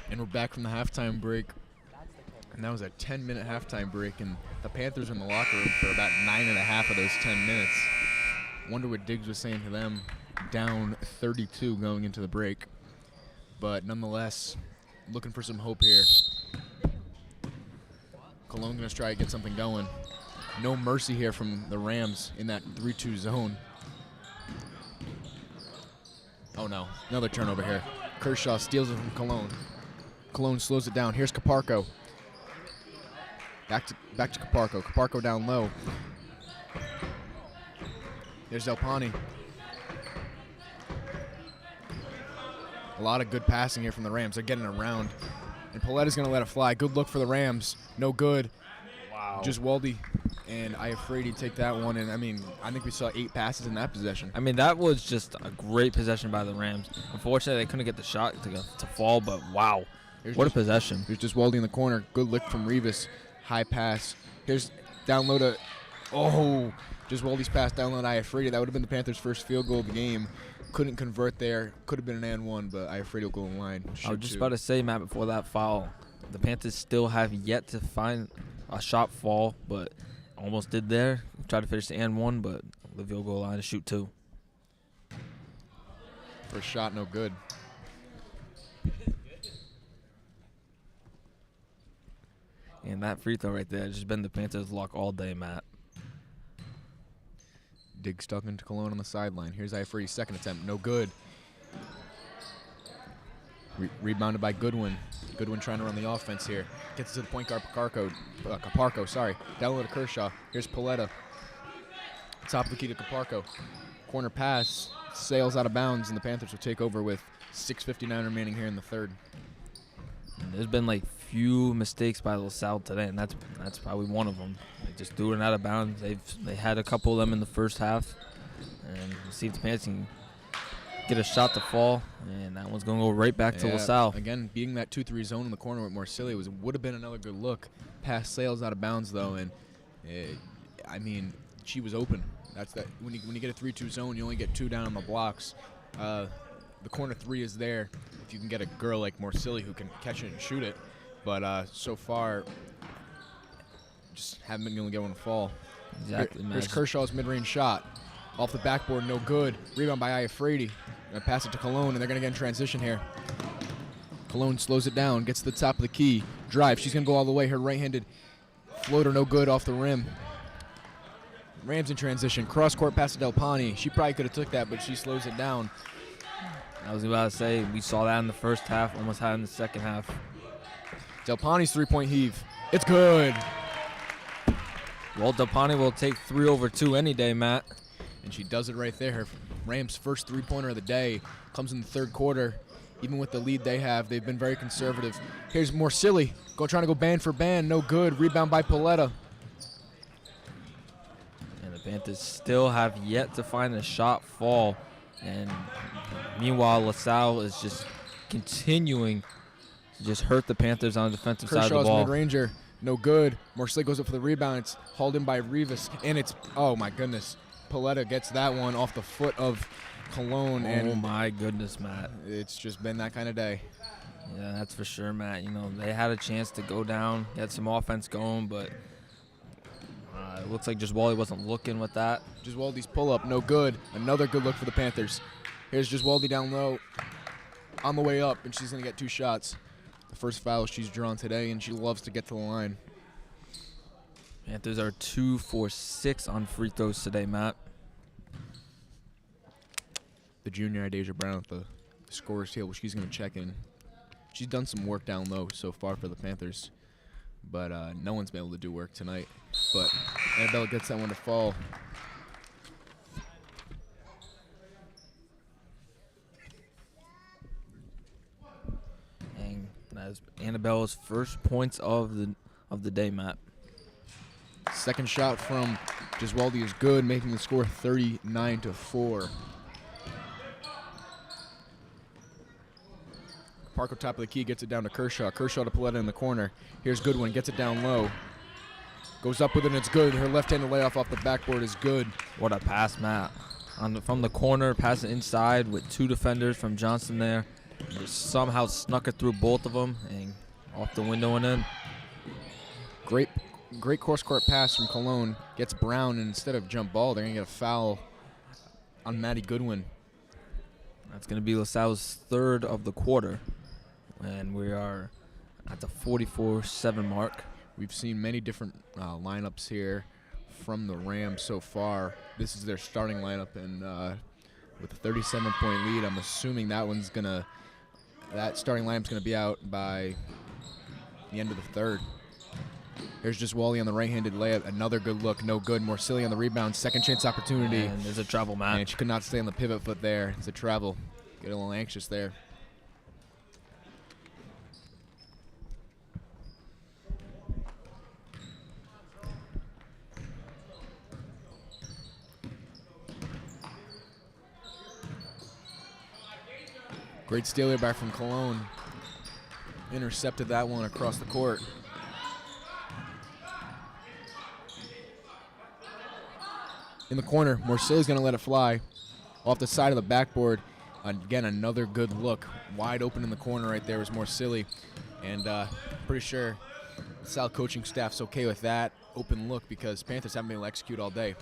And we're back from the halftime break. And that was a 10-minute halftime break, and the Panthers were in the locker room for about 9.5 of those 10 minutes. Wonder what Diggs was saying to them, down 32 going into the break. But nonetheless, looking for some hope here. Cologne going to try to get something going. No mercy here from the Rams in that 3-2 zone. Oh no, another turnover here. Kershaw steals it from Cologne. Cologne slows it down. Here's Caparco. Back to Caparco. Caparco down low. There's Delpani. A lot of good passing here from the Rams. They're getting around. And Pauletta's going to let it fly. Good look for the Rams. No good. Wow. Just Waldy and Iafrate take that one. And, I think we saw 8 passes in that possession. That was just a great possession by the Rams. Unfortunately, they couldn't get the shot to fall, but wow. What a possession. Here's just Waldy in the corner. Good lick from Rivas. High pass. Here's down low to, just Waldy's pass down low to Iafrate. That would have been the Panthers' first field goal of the game. Couldn't convert there. Could have been an and one, but Iafrate will go in line. I was just about to say, Matt, before that foul, the Panthers still have yet to find a shot fall, but almost did there. Tried to finish the and one, but the field goal line to shoot 2. First shot, no good. And that free throw right there has just been the Panthers' luck all day, Matt. Diggs stuck into Cologne on the sideline. Here's Iafrate's second attempt. No good. Rebounded by Goodwin. Goodwin trying to run the offense here. Gets to the point guard, Caparco. Down low to Kershaw. Here's Pauletta. Top of the key to Caparco. Corner pass. Sails out of bounds, and the Panthers will take over with 6:59 remaining here in the third. And there's been few mistakes by LaSalle today, and that's probably one of them. They just threw it out of bounds. They had a couple of them in the first half, and see if the Panthers can get a shot to fall, and that one's going to go right back to LaSalle. Again, beating that 2-3 zone in the corner with Morcilli would have been another good look. Pass sails out of bounds though, and she was open. That's that. When you get a 3-2 zone, you only get 2 down on the blocks. The corner 3 is there if you can get a girl like Morcilli who can catch it and shoot it. But so far, just haven't been able to get one to fall. Exactly. Here's Kershaw's mid-range shot. Off the backboard, no good. Rebound by Iafrate. Gonna pass it to Cologne, and they're gonna get in transition here. Cologne slows it down, gets to the top of the key. Drive, she's gonna go all the way. Her right-handed floater, no good, off the rim. Rams in transition. Cross-court pass to Delpani. She probably could have took that, but she slows it down. I was about to say, we saw that in the first half, almost had it in the second half. Delpani's 3-point heave. It's good. Well, Delpani will take 3 over 2 any day, Matt. And she does it right there. Her Rams' first 3-pointer of the day comes in the third quarter. Even with the lead they have, they've been very conservative. Here's Morcilli. Trying to go band for band. No good. Rebound by Pauletta. And the Panthers still have yet to find a shot fall. And meanwhile, LaSalle is just continuing to just hurt the Panthers on the defensive side of the ball. Kershaw's mid-ranger, no good. Morcilli goes up for the rebound. It's hauled in by Rivas, and it's, oh my goodness. Pauletta gets that one off the foot of Cologne. Oh my goodness, Matt. It's just been that kind of day. Yeah, that's for sure, Matt. They had a chance to go down, get some offense going, but it looks like Giswaldi wasn't looking with that. Giswaldi's pull-up, no good. Another good look for the Panthers. Here's Giswaldi down low, on the way up, and she's going to get 2 shots. The first foul she's drawn today, and she loves to get to the line. Panthers are 2 for 6 on free throws today, Matt. The junior Idasia Brown at the scorer's table, she's going to check in. She's done some work down low so far for the Panthers, but no one's been able to do work tonight. But Annabella gets that one to fall. And that's Annabella's first points of the day, Matt. Second shot from Giswaldi is good, making the score 39-4. Parko top of the key, gets it down to Kershaw. Kershaw to Pauletta in the corner. Here's Goodwin, gets it down low. Goes up with it, and it's good. Her left-handed layoff off the backboard is good. What a pass, Matt. From the corner, pass it inside with 2 defenders from Johnson there. Just somehow snuck it through both of them and off the window and in. Great cross-court pass from Cologne. Gets Brown, and instead of jump ball, they're going to get a foul on Maddie Goodwin. That's going to be LaSalle's third of the quarter. And we are at the 44-7 mark. We've seen many different lineups here from the Rams so far. This is their starting lineup, and with a 37-point lead, I'm assuming that starting lineup's going to be out by the end of the third. Here's just Wally on the right-handed layup. Another good look, no good. Morcilli on the rebound. Second chance opportunity. And there's a travel, Matt. And she could not stay on the pivot foot there. It's a travel. Get a little anxious there. Great steal here back from Cologne. Intercepted that one across the court. In the corner, Morcilli's going to let it fly. Off the side of the backboard. Again, another good look. Wide open in the corner right there was Morcilli. And pretty sure the Sal coaching staff's okay with that open look because Panthers haven't been able to execute all day.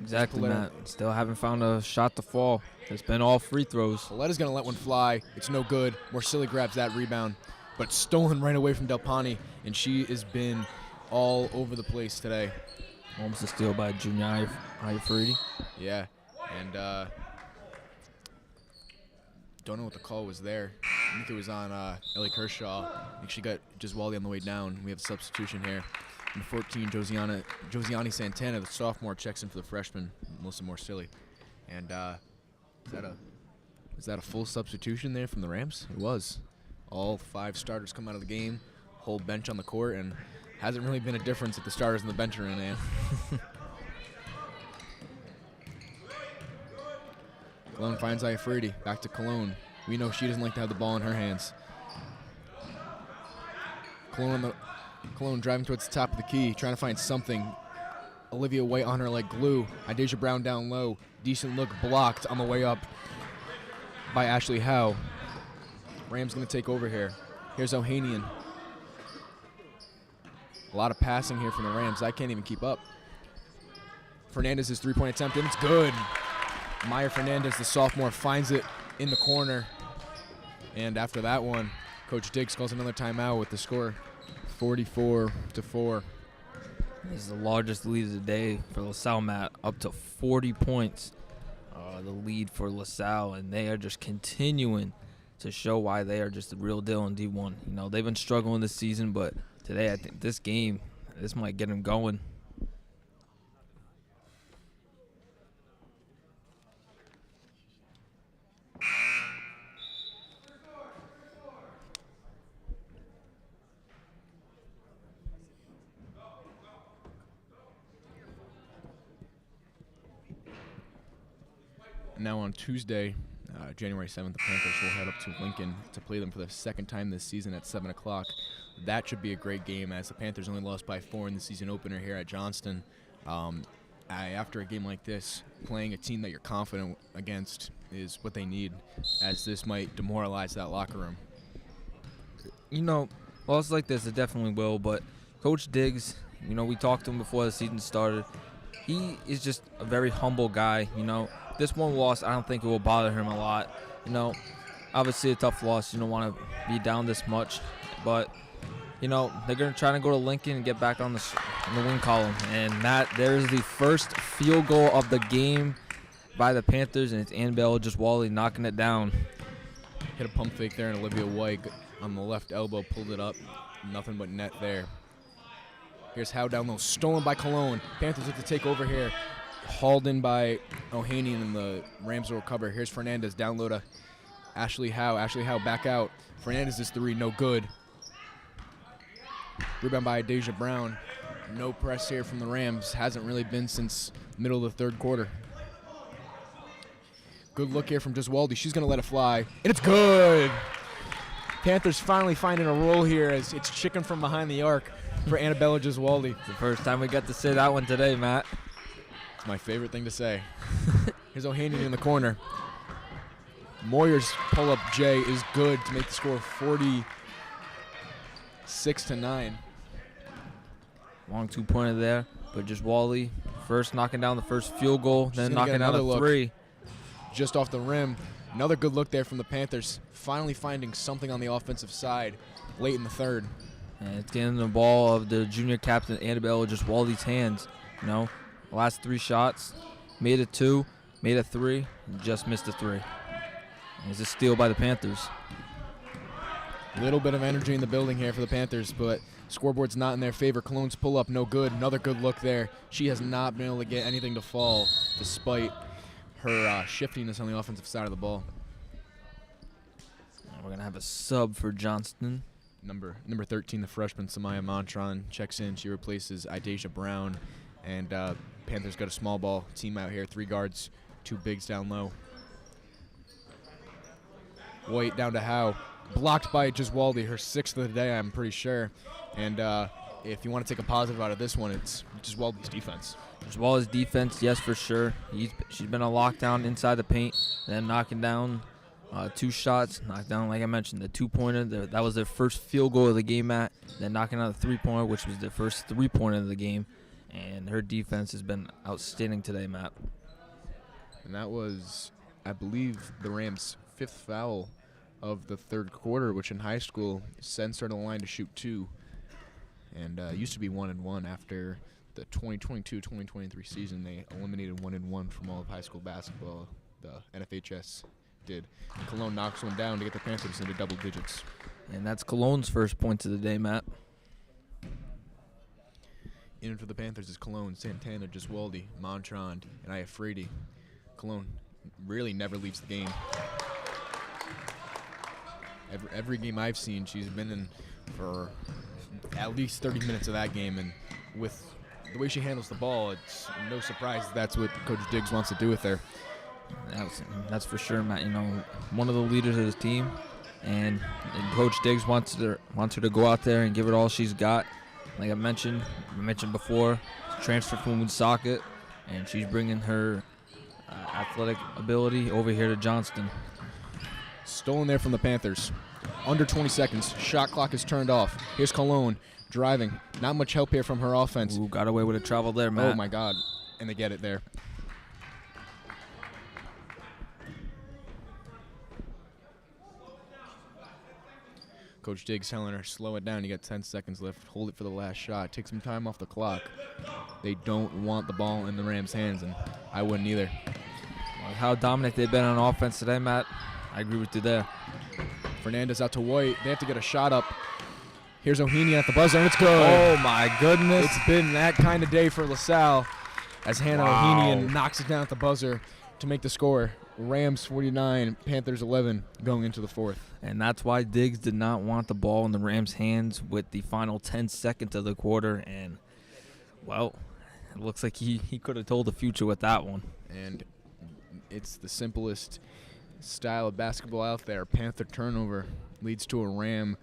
Exactly, Matt. Still haven't found a shot to fall. It's been all free throws. Palette's going to let one fly. It's no good. Morcilli grabs that rebound. But stolen right away from Del Ponte. And she has been all over the place today. Almost a steal by Junior Iafridi. Yeah, and don't know what the call was there. I think it was on Ellie Kershaw. I think she got just Wally on the way down. We have a substitution here. Number 14, Josiani Santana, the sophomore, checks in for the freshman, Melissa Morcilli. And is that a full substitution there from the Rams? It was. All 5 starters come out of the game, whole bench on the court, and hasn't really been a difference if the starters and the bench are in, man. Cologne finds Iafridi. Back to Cologne. We know she doesn't like to have the ball in her hands. Cologne driving towards the top of the key, trying to find something. Olivia White on her like glue. Idasia Brown down low. Decent look blocked on the way up by Ashley Howe. Rams going to take over here. Here's Ohanian. A lot of passing here from the Rams. I can't even keep up. Fernandez's three-point attempt, and it's good. Maya Fernandez, the sophomore, finds it in the corner. And after that one, Coach Diggs calls another timeout with the score 44-4. This is the largest lead of the day for LaSalle, Matt, up to 40 points. The lead for LaSalle, and they are just continuing to show why they are just the real deal in D1. You know, they've been struggling this season, but today I think this might get them going. Now on Tuesday, January 7th, the Panthers will head up to Lincoln to play them for the second time this season at 7 o'clock. That should be a great game as the Panthers only lost by 4 in the season opener here at Johnston. After a game like this, playing a team that you're confident against is what they need, as this might demoralize that locker room. You know, loss like this, it definitely will, but Coach Diggs, you know, we talked to him before the season started. He is just a very humble guy, you know. This one loss, I don't think it will bother him a lot. You know, obviously a tough loss. You don't want to be down this much. But, you know, they're going to try to go to Lincoln and get back on the win column. And there's the first field goal of the game by the Panthers, and it's Annabelle just Wally knocking it down. Hit a pump fake there, and Olivia White on the left elbow pulled it up. Nothing but net there. Here's Howe down low, stolen by Cologne. Panthers have to take over here. Hauled in by Ohanian, and the Rams will recover. Here's Fernandez down low to Ashley Howe. Ashley Howe back out. Fernandez's three, no good. Rebound by Deja Brown. No press here from the Rams. Hasn't really been since middle of the third quarter. Good look here from Giswaldi. She's going to let it fly, and it's good. Panthers finally finding a roll here as it's chicken from behind the arc for Annabella Giswaldi. It's the first time we got to say that one today, Matt. My favorite thing to say. Here's Ohanian in the corner. Moyer's pull-up J is good to make the score 46-9. Long two-pointer there, but just Wally first knocking down the first field goal, then knocking out a three. Just off the rim. Another good look there from the Panthers, finally finding something on the offensive side late in the third. And it's getting the ball of the junior captain, Annabelle, just Waldy's hands. You know, last 3 shots, made a 2, made a 3, and just missed a 3. And it's a steal by the Panthers. Little bit of energy in the building here for the Panthers, but scoreboard's not in their favor. Cologne's pull-up, no good. Another good look there. She has not been able to get anything to fall despite her shiftiness on the offensive side of the ball. And we're going to have a sub for Johnston. Number 13, the freshman, Samaya Montron, checks in. She replaces Idasia Brown. And Panthers got a small ball team out here. 3 guards, 2 bigs down low. White down to Howe. Blocked by Giswaldi, her 6th of the day, I'm pretty sure. And if you want to take a positive out of this one, it's Giswaldi's defense. Giswaldi's defense, yes, for sure. She's been a lockdown inside the paint, then knocking down 2 shots, knocked down, like I mentioned, the 2-pointer. That was their first field goal of the game, Matt. Then knocking out a 3-pointer, which was their first 3-pointer of the game. And her defense has been outstanding today, Matt. And that was, I believe, the Rams' 5th foul of the third quarter, which in high school sends her to the line to shoot 2. And used to be 1-1 after the 2022-2023 season. They eliminated 1-1 from all of high school basketball. The NFHS did. And Cologne knocks one down to get the Panthers into double digits. And that's Cologne's first points of the day, Matt. In for the Panthers is Cologne, Santana, Giswaldi, Montron, and Iafredi. Cologne really never leaves the game. Every game I've seen, she's been in for at least 30 minutes of that game, and with the way she handles the ball, it's no surprise that's what Coach Diggs wants to do with her. That's for sure, Matt. You know, one of the leaders of his team, and Coach Diggs wants her to go out there and give it all she's got. Like I mentioned before, transfer from Woonsocket, and she's bringing her athletic ability over here to Johnston. Stolen there from the Panthers. Under 20 seconds. Shot clock is turned off. Here's Cologne driving. Not much help here from her offense. Ooh, got away with a travel there, Matt. Oh, my God. And they get it there. Coach Diggs telling her, slow it down. You got 10 seconds left. Hold it for the last shot. Take some time off the clock. They don't want the ball in the Rams' hands, and I wouldn't either. Well, how dominant they've been on offense today, Matt. I agree with you there. Fernandez out to White. They have to get a shot up. Here's O'Heaney at the buzzer, and it's good. Oh, my goodness. It's been that kind of day for LaSalle as Hannah O'Heaney knocks it down at the buzzer to make the score. Rams 49, Panthers 11 going into the 4th. And that's why Diggs did not want the ball in the Rams' hands with the final 10 seconds of the quarter. And, well, it looks like he could have told the future with that one. And it's the simplest style of basketball out there. Panther turnover leads to a Ram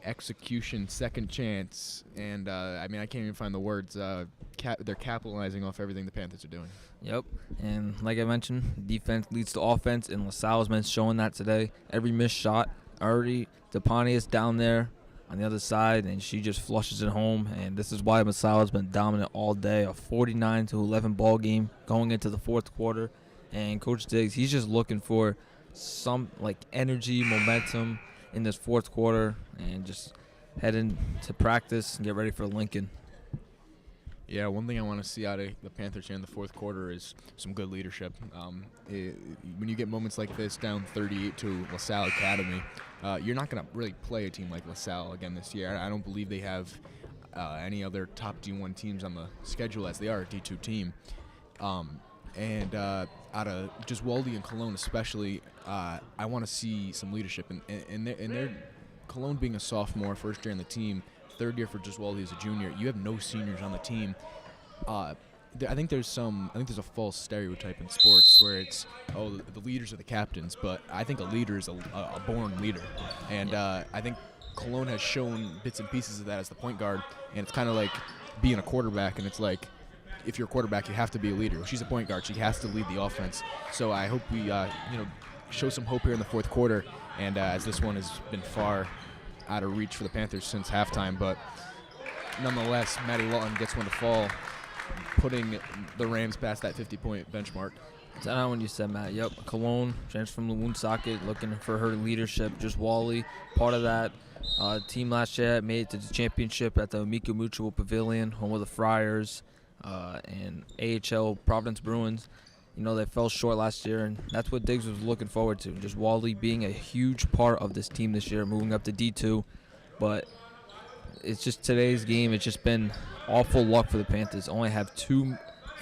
execution, second chance. And, I can't even find the words. They're capitalizing off everything the Panthers are doing. Yep, and like I mentioned, defense leads to offense, and LaSalle's been showing that today. Every missed shot, already DePontius down there on the other side, and she just flushes it home, and this is why LaSalle's been dominant all day. A 49-11 ball game going into the 4th quarter, and Coach Diggs, he's just looking for some energy, momentum in this 4th quarter, and just head into practice and get ready for Lincoln. Yeah, one thing I want to see out of the Panthers here in the 4th quarter is some good leadership. When you get moments like this, down 38 to LaSalle Academy, you're not going to really play a team like LaSalle again this year. I don't believe they have any other top D1 teams on the schedule as they are a D2 team. And out of just Waldy and Cologne especially, I want to see some leadership. And they're Cologne being a sophomore, first year on the team, 3rd year for Giswaldi as a junior. You have no seniors on the team. I think there's a false stereotype in sports where it's the leaders are the captains, but I think a leader is a born leader, and I think Cologne has shown bits and pieces of that as the point guard, and it's kind of like being a quarterback, and it's like if you're a quarterback, you have to be a leader. She's a point guard; she has to lead the offense. So I hope we show some hope here in the fourth quarter. And as this one has been far out of reach for the Panthers since halftime, but nonetheless, Maddie Lawton gets one to fall, putting the Rams past that 50-point benchmark. It's not when you said, Matt. Yep, Cologne, transferred from the Woonsocket, looking for her leadership. Just Wally, part of that team last year, made it to the championship at the Amica Mutual Pavilion, home of the Friars and AHL Providence Bruins. You know, they fell short last year, and that's what Diggs was looking forward to. Just Wally being a huge part of this team this year, moving up to D2. But it's just today's game, it's just been awful luck for the Panthers. Only have 2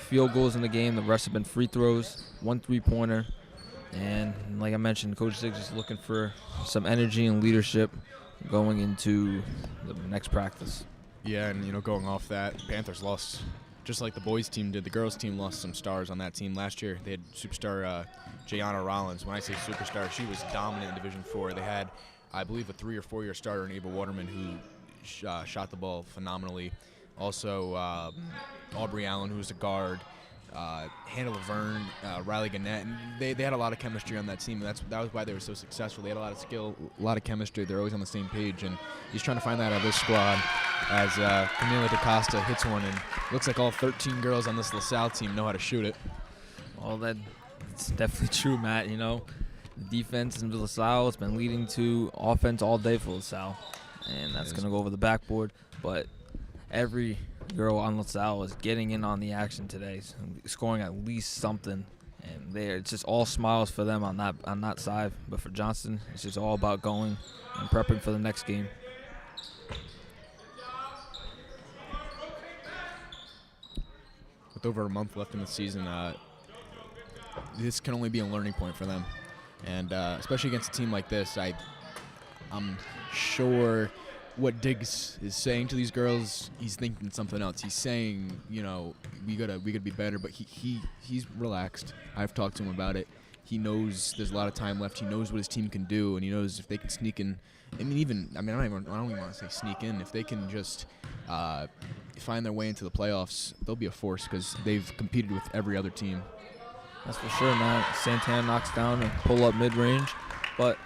field goals in the game. The rest have been free throws, 1 3-pointer. And like I mentioned, Coach Diggs is looking for some energy and leadership going into the next practice. Yeah, and, you know, going off that, Panthers lost just like the boys' team did. The girls' team lost some stars on that team last year. They had superstar Jayana Rollins. When I say superstar, she was dominant in Division IV. They had, I believe, a 3 or 4 year starter in Ava Waterman who shot the ball phenomenally. Also, Aubrey Allen, who was a guard, Hannah Laverne, Riley Gannett, and they had a lot of chemistry on that team. That was why they were so successful. They had a lot of skill, a lot of chemistry. They're always on the same page, and he's trying to find that out of this squad as Camila DaCosta hits one, and looks like all 13 girls on this LaSalle team know how to shoot it. Well, that's definitely true, Matt. You know, the defense in LaSalle has been leading to offense all day for LaSalle, and that's going to go over the backboard. But every girl on LaSalle is getting in on the action today, scoring at least something, and it's just all smiles for them on that side. But for Johnston, it's just all about going and prepping for the next game. With over a month left in the season, this can only be a learning point for them, and especially against a team like this, I'm sure what Diggs is saying to these girls, he's thinking something else. He's saying, you know, we gotta be better, but he's relaxed. I've talked to him about it. He knows there's a lot of time left. He knows what his team can do, and he knows if they can sneak in. I don't even want to say sneak in. If they can just find their way into the playoffs, they'll be a force because they've competed with every other team. That's for sure, man. Santana knocks down and pull up mid-range, but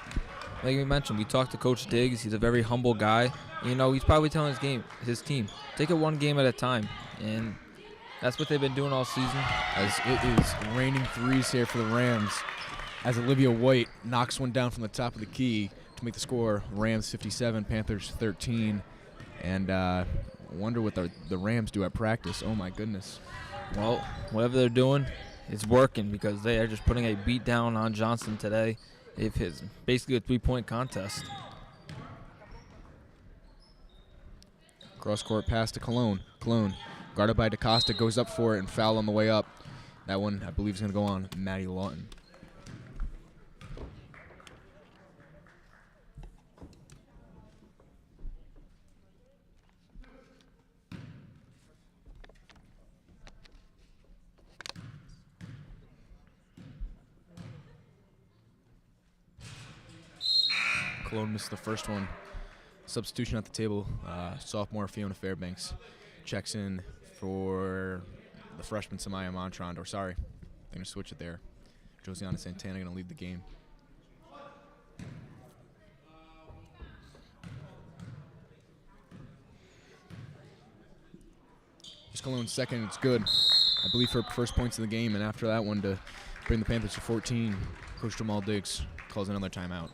like we mentioned, we talked to Coach Diggs. He's a very humble guy. You know, he's probably telling his team, take it one game at a time, and that's what they've been doing all season. As it is raining threes here for the Rams, as Olivia White knocks one down from the top of the key to make the score Rams 57, Panthers 13, and wonder what the Rams do at practice. Oh my goodness. Well, whatever they're doing, it's working because they are just putting a beat down on Johnston today. It's basically a 3-point contest. Cross-court pass to Cologne. Cologne, guarded by DaCosta, goes up for it and foul on the way up. That one, I believe, is going to go on Maddie Lawton. Cologne missed the first one. Substitution at the table, sophomore Fiona Fairbanks checks in for the freshman Samaya Montrond. Or sorry, they're going to switch it there. Josiana Santana going to leave the game. Just Cologne's second, it's good. I believe her first points in the game, and after that one to bring the Panthers to 14, Coach Jamal Diggs calls another timeout.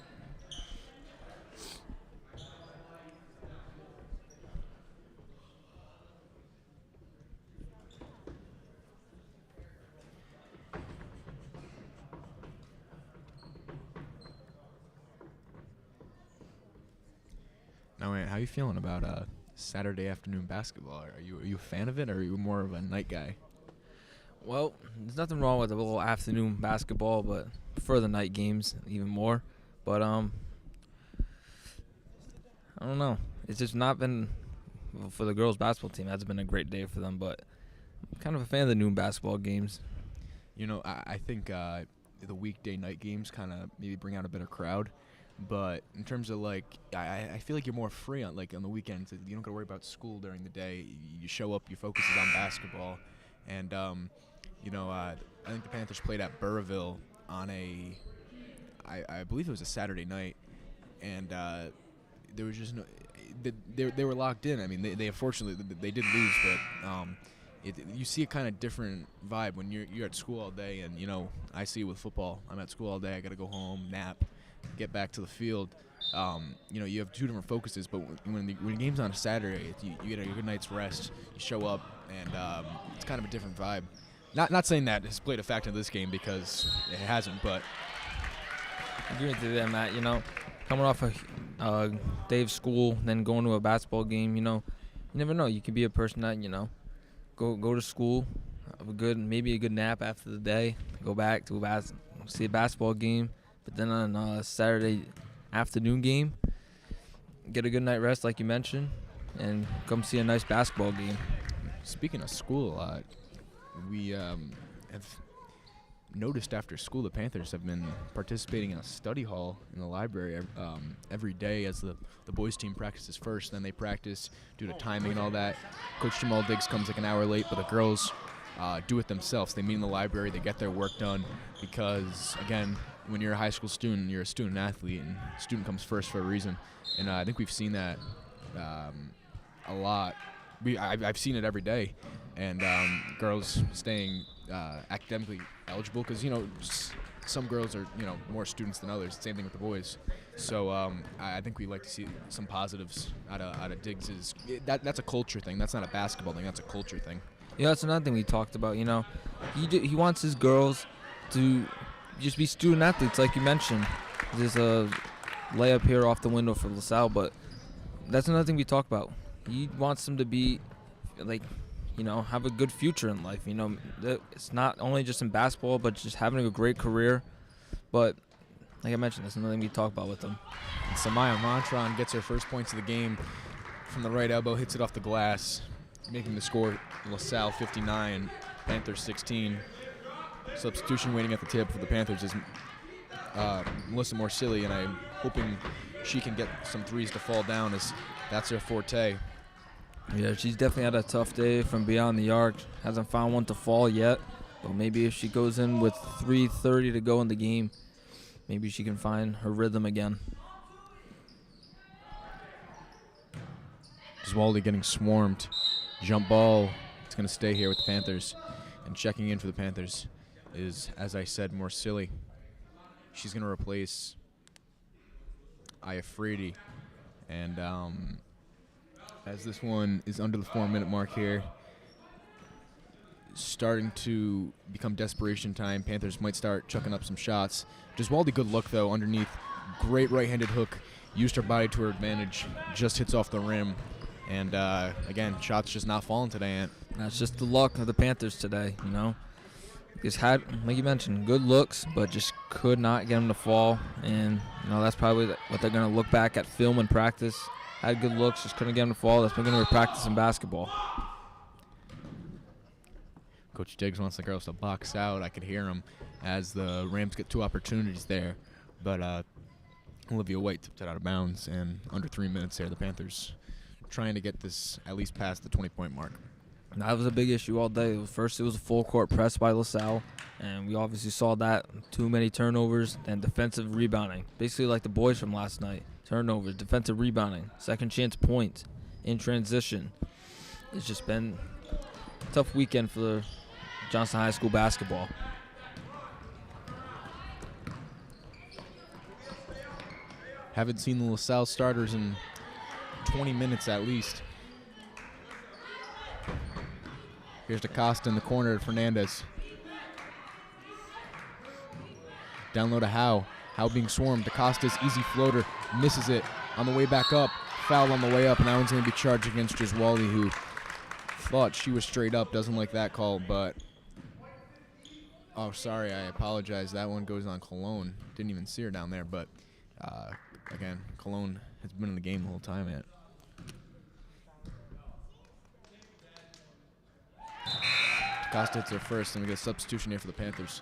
Now, Ant, how are you feeling about Saturday afternoon basketball? Are you a fan of it, or are you more of a night guy? Well, there's nothing wrong with a little afternoon basketball, but I prefer the night games even more. But I don't know. It's just not been for the girls' basketball team. That's been a great day for them, but I'm kind of a fan of the noon basketball games. You know, I think the weekday night games kind of maybe bring out a better crowd. But in terms of, like, I feel like you're more free on the weekends. You don't got to worry about school during the day. You show up, your focus is on basketball. And, I think the Panthers played at Burrville on a I believe it was a Saturday night, and there was just no. They were locked in. I mean, they unfortunately they did lose, but you see a kind of different vibe when you're at school all day, and I see it with football. I'm at school all day. I got to go home, nap, get back to the field. You have two different focuses, but when the game's on a Saturday, you get a good night's rest. You show up, and it's kind of a different vibe. Not saying that has played a factor in this game because it hasn't, but I agree with you there, Matt. Coming off a day of school, then going to a basketball game, you never know. You could be a person that, go to school, have maybe a good nap after the day, go back to see a basketball game, but then on a Saturday afternoon game, get a good night rest like you mentioned, and come see a nice basketball game. Speaking of school, we have noticed after school the Panthers have been participating in a study hall in the library every day as the boys team practices first. Then they practice due to timing and all that. Coach Jamal Diggs comes like an hour late, but the girls do it themselves. They meet in the library, they get their work done because, again, when you're a high school student, you're a student athlete, and student comes first for a reason. And I think we've seen that a lot. I've seen it every day, and girls staying academically eligible because some girls are more students than others. Same thing with the boys. So I think we like to see some positives out of Diggs. That's a culture thing. That's not a basketball thing. That's a culture thing. Yeah, that's another thing we talked about. He wants his girls to just be student athletes, like you mentioned. There's a layup here off the window for LaSalle, but that's another thing we talk about. He wants them to be have a good future in life. It's not only just in basketball, but just having a great career. But like I mentioned, that's another thing we talk about with them. And Samaya Montron gets her first points of the game from the right elbow, hits it off the glass, making the score LaSalle 59, Panthers 16. Substitution waiting at the table for the Panthers is Melissa Morsilli, and I'm hoping she can get some threes to fall down as that's her forte. Yeah, she's definitely had a tough day from beyond the arc. Hasn't found one to fall yet, but maybe if she goes in with 3:30 to go in the game, maybe she can find her rhythm again. Giswaldi getting swarmed. Jump ball. It's going to stay here with the Panthers. And checking in for the Panthers is, as I said, Morsilli. She's going to replace Iafredi. And as this one is under the 4-minute mark here, starting to become desperation time. Panthers might start chucking up some shots. Giswaldi, good look, though, underneath. Great right-handed hook. Used her body to her advantage. Just hits off the rim. And, again, shots just not falling today, Ant. That's just the luck of the Panthers today, Just had, like you mentioned, good looks, but just could not get them to fall. And, that's probably what they're going to look back at film and practice. Had good looks, just couldn't get them to fall. That's what we're going to practice in basketball. Coach Diggs wants the girls to box out. I could hear him as the Rams get two opportunities there. But Olivia White tipped it out of bounds, and under 3 minutes here, the Panthers trying to get this at least past the 20-point mark. That was a big issue all day. First, it was a full-court press by LaSalle, and we obviously saw that. Too many turnovers and defensive rebounding. Basically like the boys from last night. Turnovers, defensive rebounding, second chance points in transition. It's just been a tough weekend for Johnson High School basketball. Haven't seen the LaSalle starters in 20 minutes at least. Here's DaCosta in the corner to Fernandez. Down low to Howe. Howe being swarmed. DaCosta's easy floater. Misses it on the way back up. Foul on the way up, and that one's going to be charged against Giswaldi, who thought she was straight up. Doesn't like that call, but... Oh, sorry, I apologize. That one goes on Cologne. Didn't even see her down there, but again, Cologne has been in the game the whole time yet. Costa hits her first, and we get a substitution here for the Panthers.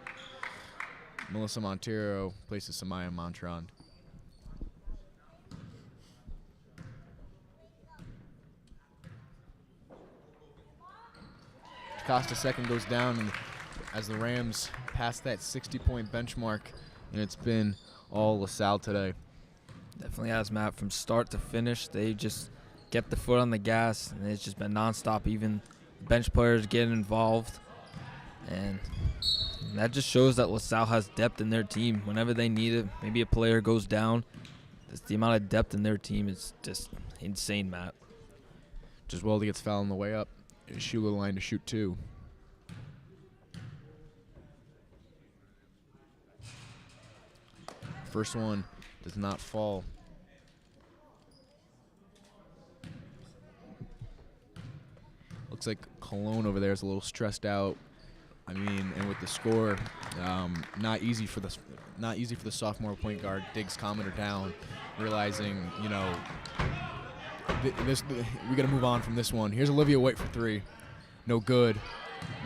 Melissa Montero places Samaya Montron. Costa second goes down, and as the Rams pass that 60-point benchmark and it's been all LaSalle today. Definitely has, Matt. From start to finish, they just kept the foot on the gas, and it's just been nonstop. Even bench players getting involved, and that just shows that LaSalle has depth in their team. Whenever they need it, maybe a player goes down, the amount of depth in their team is just insane, Matt. Giswaldi gets fouled on the way up. Shula line to shoot 2. First one does not fall. Looks like Cologne over there is a little stressed out. I mean, and with the score, not easy for the sophomore point guard. Diggs calming her down, realizing, you know, we got to move on from this one. Here's Olivia White for 3. No good.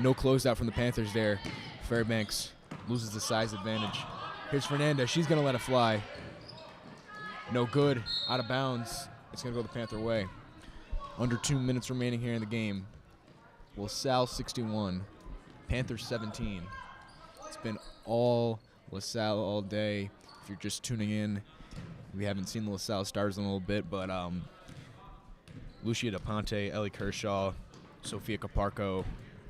No closeout from the Panthers there. Fairbanks loses the size advantage. Here's Fernandez. She's going to let it fly. No good. Out of bounds. It's going to go the Panther way. Under 2 minutes remaining here in the game. LaSalle 61. Panthers 17. It's been all LaSalle all day. If you're just tuning in, we haven't seen the LaSalle stars in a little bit, but Lucia DePonte, Ellie Kershaw, Sophia Caparco,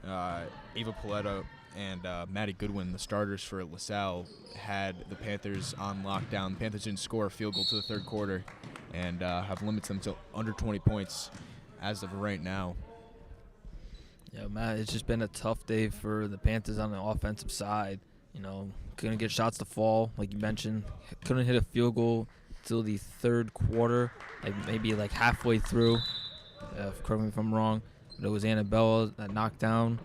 Ava Paletta, and Maddie Goodwin, the starters for LaSalle, had the Panthers on lockdown. The Panthers didn't score a field goal to the third quarter and have limited them to under 20 points as of right now. Yeah, Matt, it's just been a tough day for the Panthers on the offensive side. You know, couldn't get shots to fall, like you mentioned. Couldn't hit a field goal till the third quarter, maybe halfway through. Correct me if I'm wrong. But it was Annabella that knocked down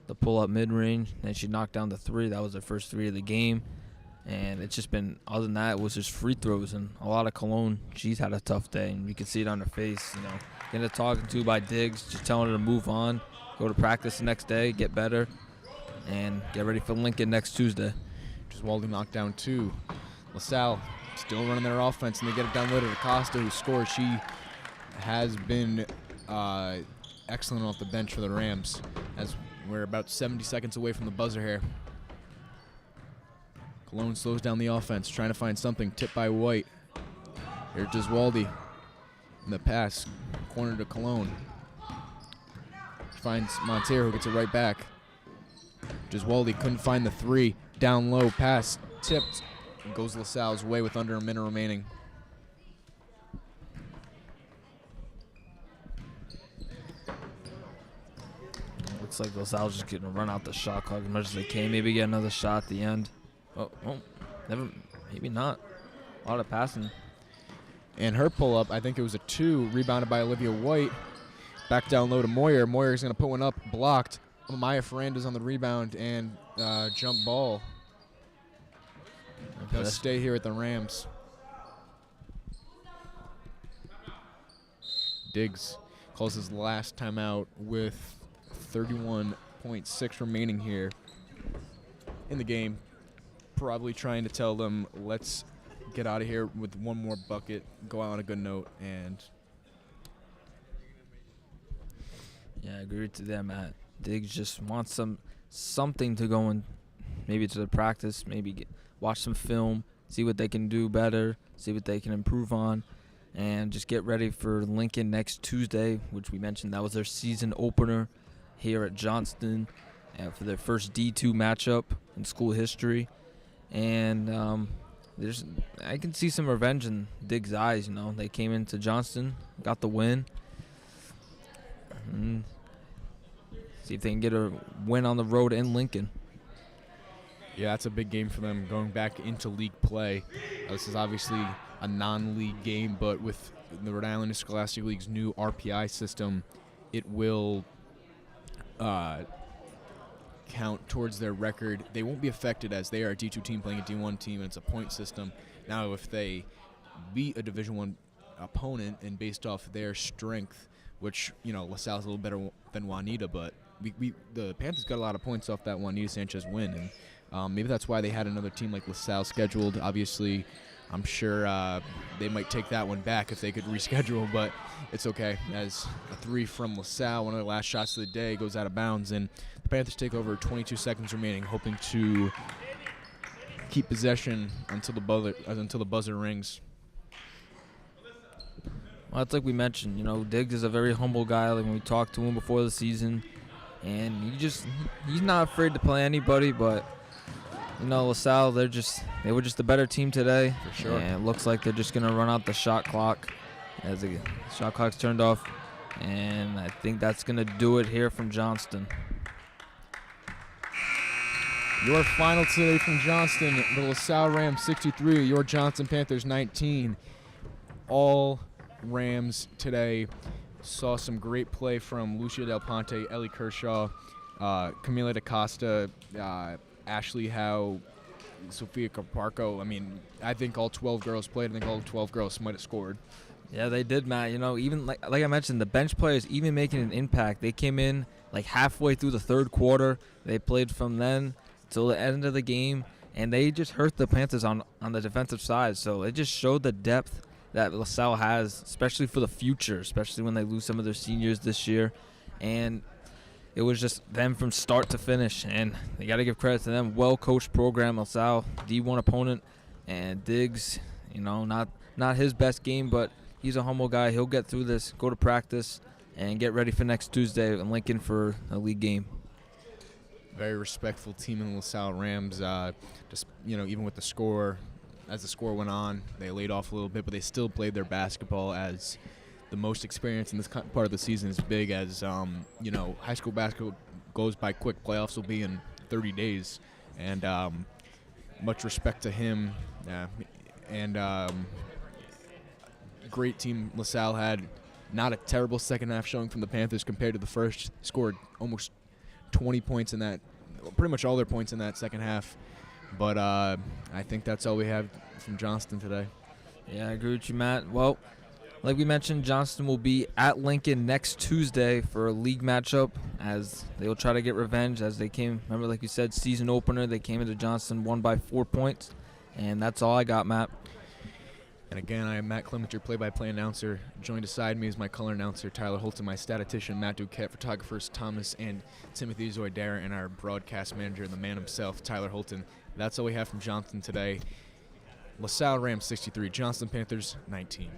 the pull-up mid-range. Then she knocked down the 3. That was her first 3 of the game. And it's just been, other than that, it was just free throws. And a lot of Cologne, she's had a tough day. And you can see it on her face, you know. Getting talking to by Diggs, just telling her to move on, go to practice the next day, get better, and get ready for Lincoln next Tuesday. Just Walden knocked down 2. LaSalle still running their offense, and they get it down low to Acosta, who scored. She has been excellent off the bench for the Rams, as we're about 70 seconds away from the buzzer here. Cologne slows down the offense, trying to find something. Tipped by White. Here's Giswaldi in the pass, corner to Cologne. Finds Montero, who gets it right back. Giswaldi couldn't find the 3. Down low, pass, tipped, and goes LaSalle's way with under a minute remaining. Looks like LaSalle's just getting a run out the shot clock as much as they can. Maybe get another shot at the end. Oh, never, maybe not. A lot of passing. And her pull-up, I think it was a 2, rebounded by Olivia White. Back down low to Moyer. Moyer's going to put one up, blocked. Maya Ferranda's on the rebound and jump ball. Going to stay here at the Rams. Diggs calls his last timeout with 31.6 remaining here in the game. Probably trying to tell them, let's get out of here with one more bucket, go out on a good note, and yeah, I agree to that, Matt. Diggs just wants something to go in, maybe to the practice, maybe watch some film, see what they can do better, see what they can improve on, and just get ready for Lincoln next Tuesday, which we mentioned that was their season opener here at Johnston for their first D2 matchup in school history. And I can see some revenge in Diggs' eyes. You know, they came into Johnston, got the win. See if they can get a win on the road in Lincoln. Yeah, that's a big game for them going back into league play. This is obviously a non-league game, but with the Rhode Island Scholastic League's new RPI system, it will count towards their record. They won't be affected as they are a D2 team playing a D1 team, and it's a point system. Now, if they beat a Division I opponent and based off their strength, which, you know, LaSalle's a little better than Juanita, but the Panthers got a lot of points off that Juanita Sanchez win, and maybe that's why they had another team like LaSalle scheduled. Obviously, I'm sure they might take that one back if they could reschedule, but it's okay. As a 3 from LaSalle, one of their last shots of the day, goes out of bounds, and the Panthers take over 22 seconds remaining, hoping to keep possession until the buzzer rings. Well, it's like we mentioned, Diggs is a very humble guy. Like when we talked to him before the season, and he's not afraid to play anybody. But LaSalle, they were just a better team today. For sure. And it looks like they're just gonna run out the shot clock as the shot clock's turned off, and I think that's gonna do it here from Johnston. Your final today from Johnston, the LaSalle Rams 63, your Johnston Panthers 19. All Rams today saw some great play from Lucia Del Ponte, Ellie Kershaw, Camila DaCosta, Ashley Howe, Sophia Caparco. I mean, I think all 12 girls played. I think all 12 girls might have scored. Yeah, they did, Matt. Even like I mentioned, the bench players even making an impact. They came in like halfway through the third quarter. They played from then till the end of the game, and they just hurt the Panthers on the defensive side. So it just showed the depth that LaSalle has, especially for the future, especially when they lose some of their seniors this year. And it was just them from start to finish, and they got to give credit to them. Well-coached program, LaSalle, D1 opponent, and Diggs, not his best game, but he's a humble guy. He'll get through this, go to practice, and get ready for next Tuesday in Lincoln for a league game. Very respectful team in the LaSalle Rams. Even with the score, as the score went on, they laid off a little bit, but they still played their basketball. As the most experience in this part of the season is big, as high school basketball goes by quick. Playoffs will be in 30 days, and much respect to him. Great team LaSalle had. Not a terrible second half showing from the Panthers compared to the first. Scored almost 20 points in that, pretty much all their points in that second half. But I think that's all we have from Johnston today. Yeah, I agree with you, Matt. Well, like we mentioned, Johnston will be at Lincoln next Tuesday for a league matchup, as they will try to get revenge as they came. Remember, like you said, season opener, they came into Johnston, won by 4 points. And that's all I got, Matt. And again, I am Matt Clement, your play-by-play announcer. Joined beside me is my color announcer, Tyler Holton, my statistician, Matt Duquette, photographers, Thomas and Timothy Zoidera, and our broadcast manager, the man himself, Tyler Holton. That's all we have from Johnston today. LaSalle Rams 63, Johnston Panthers 19.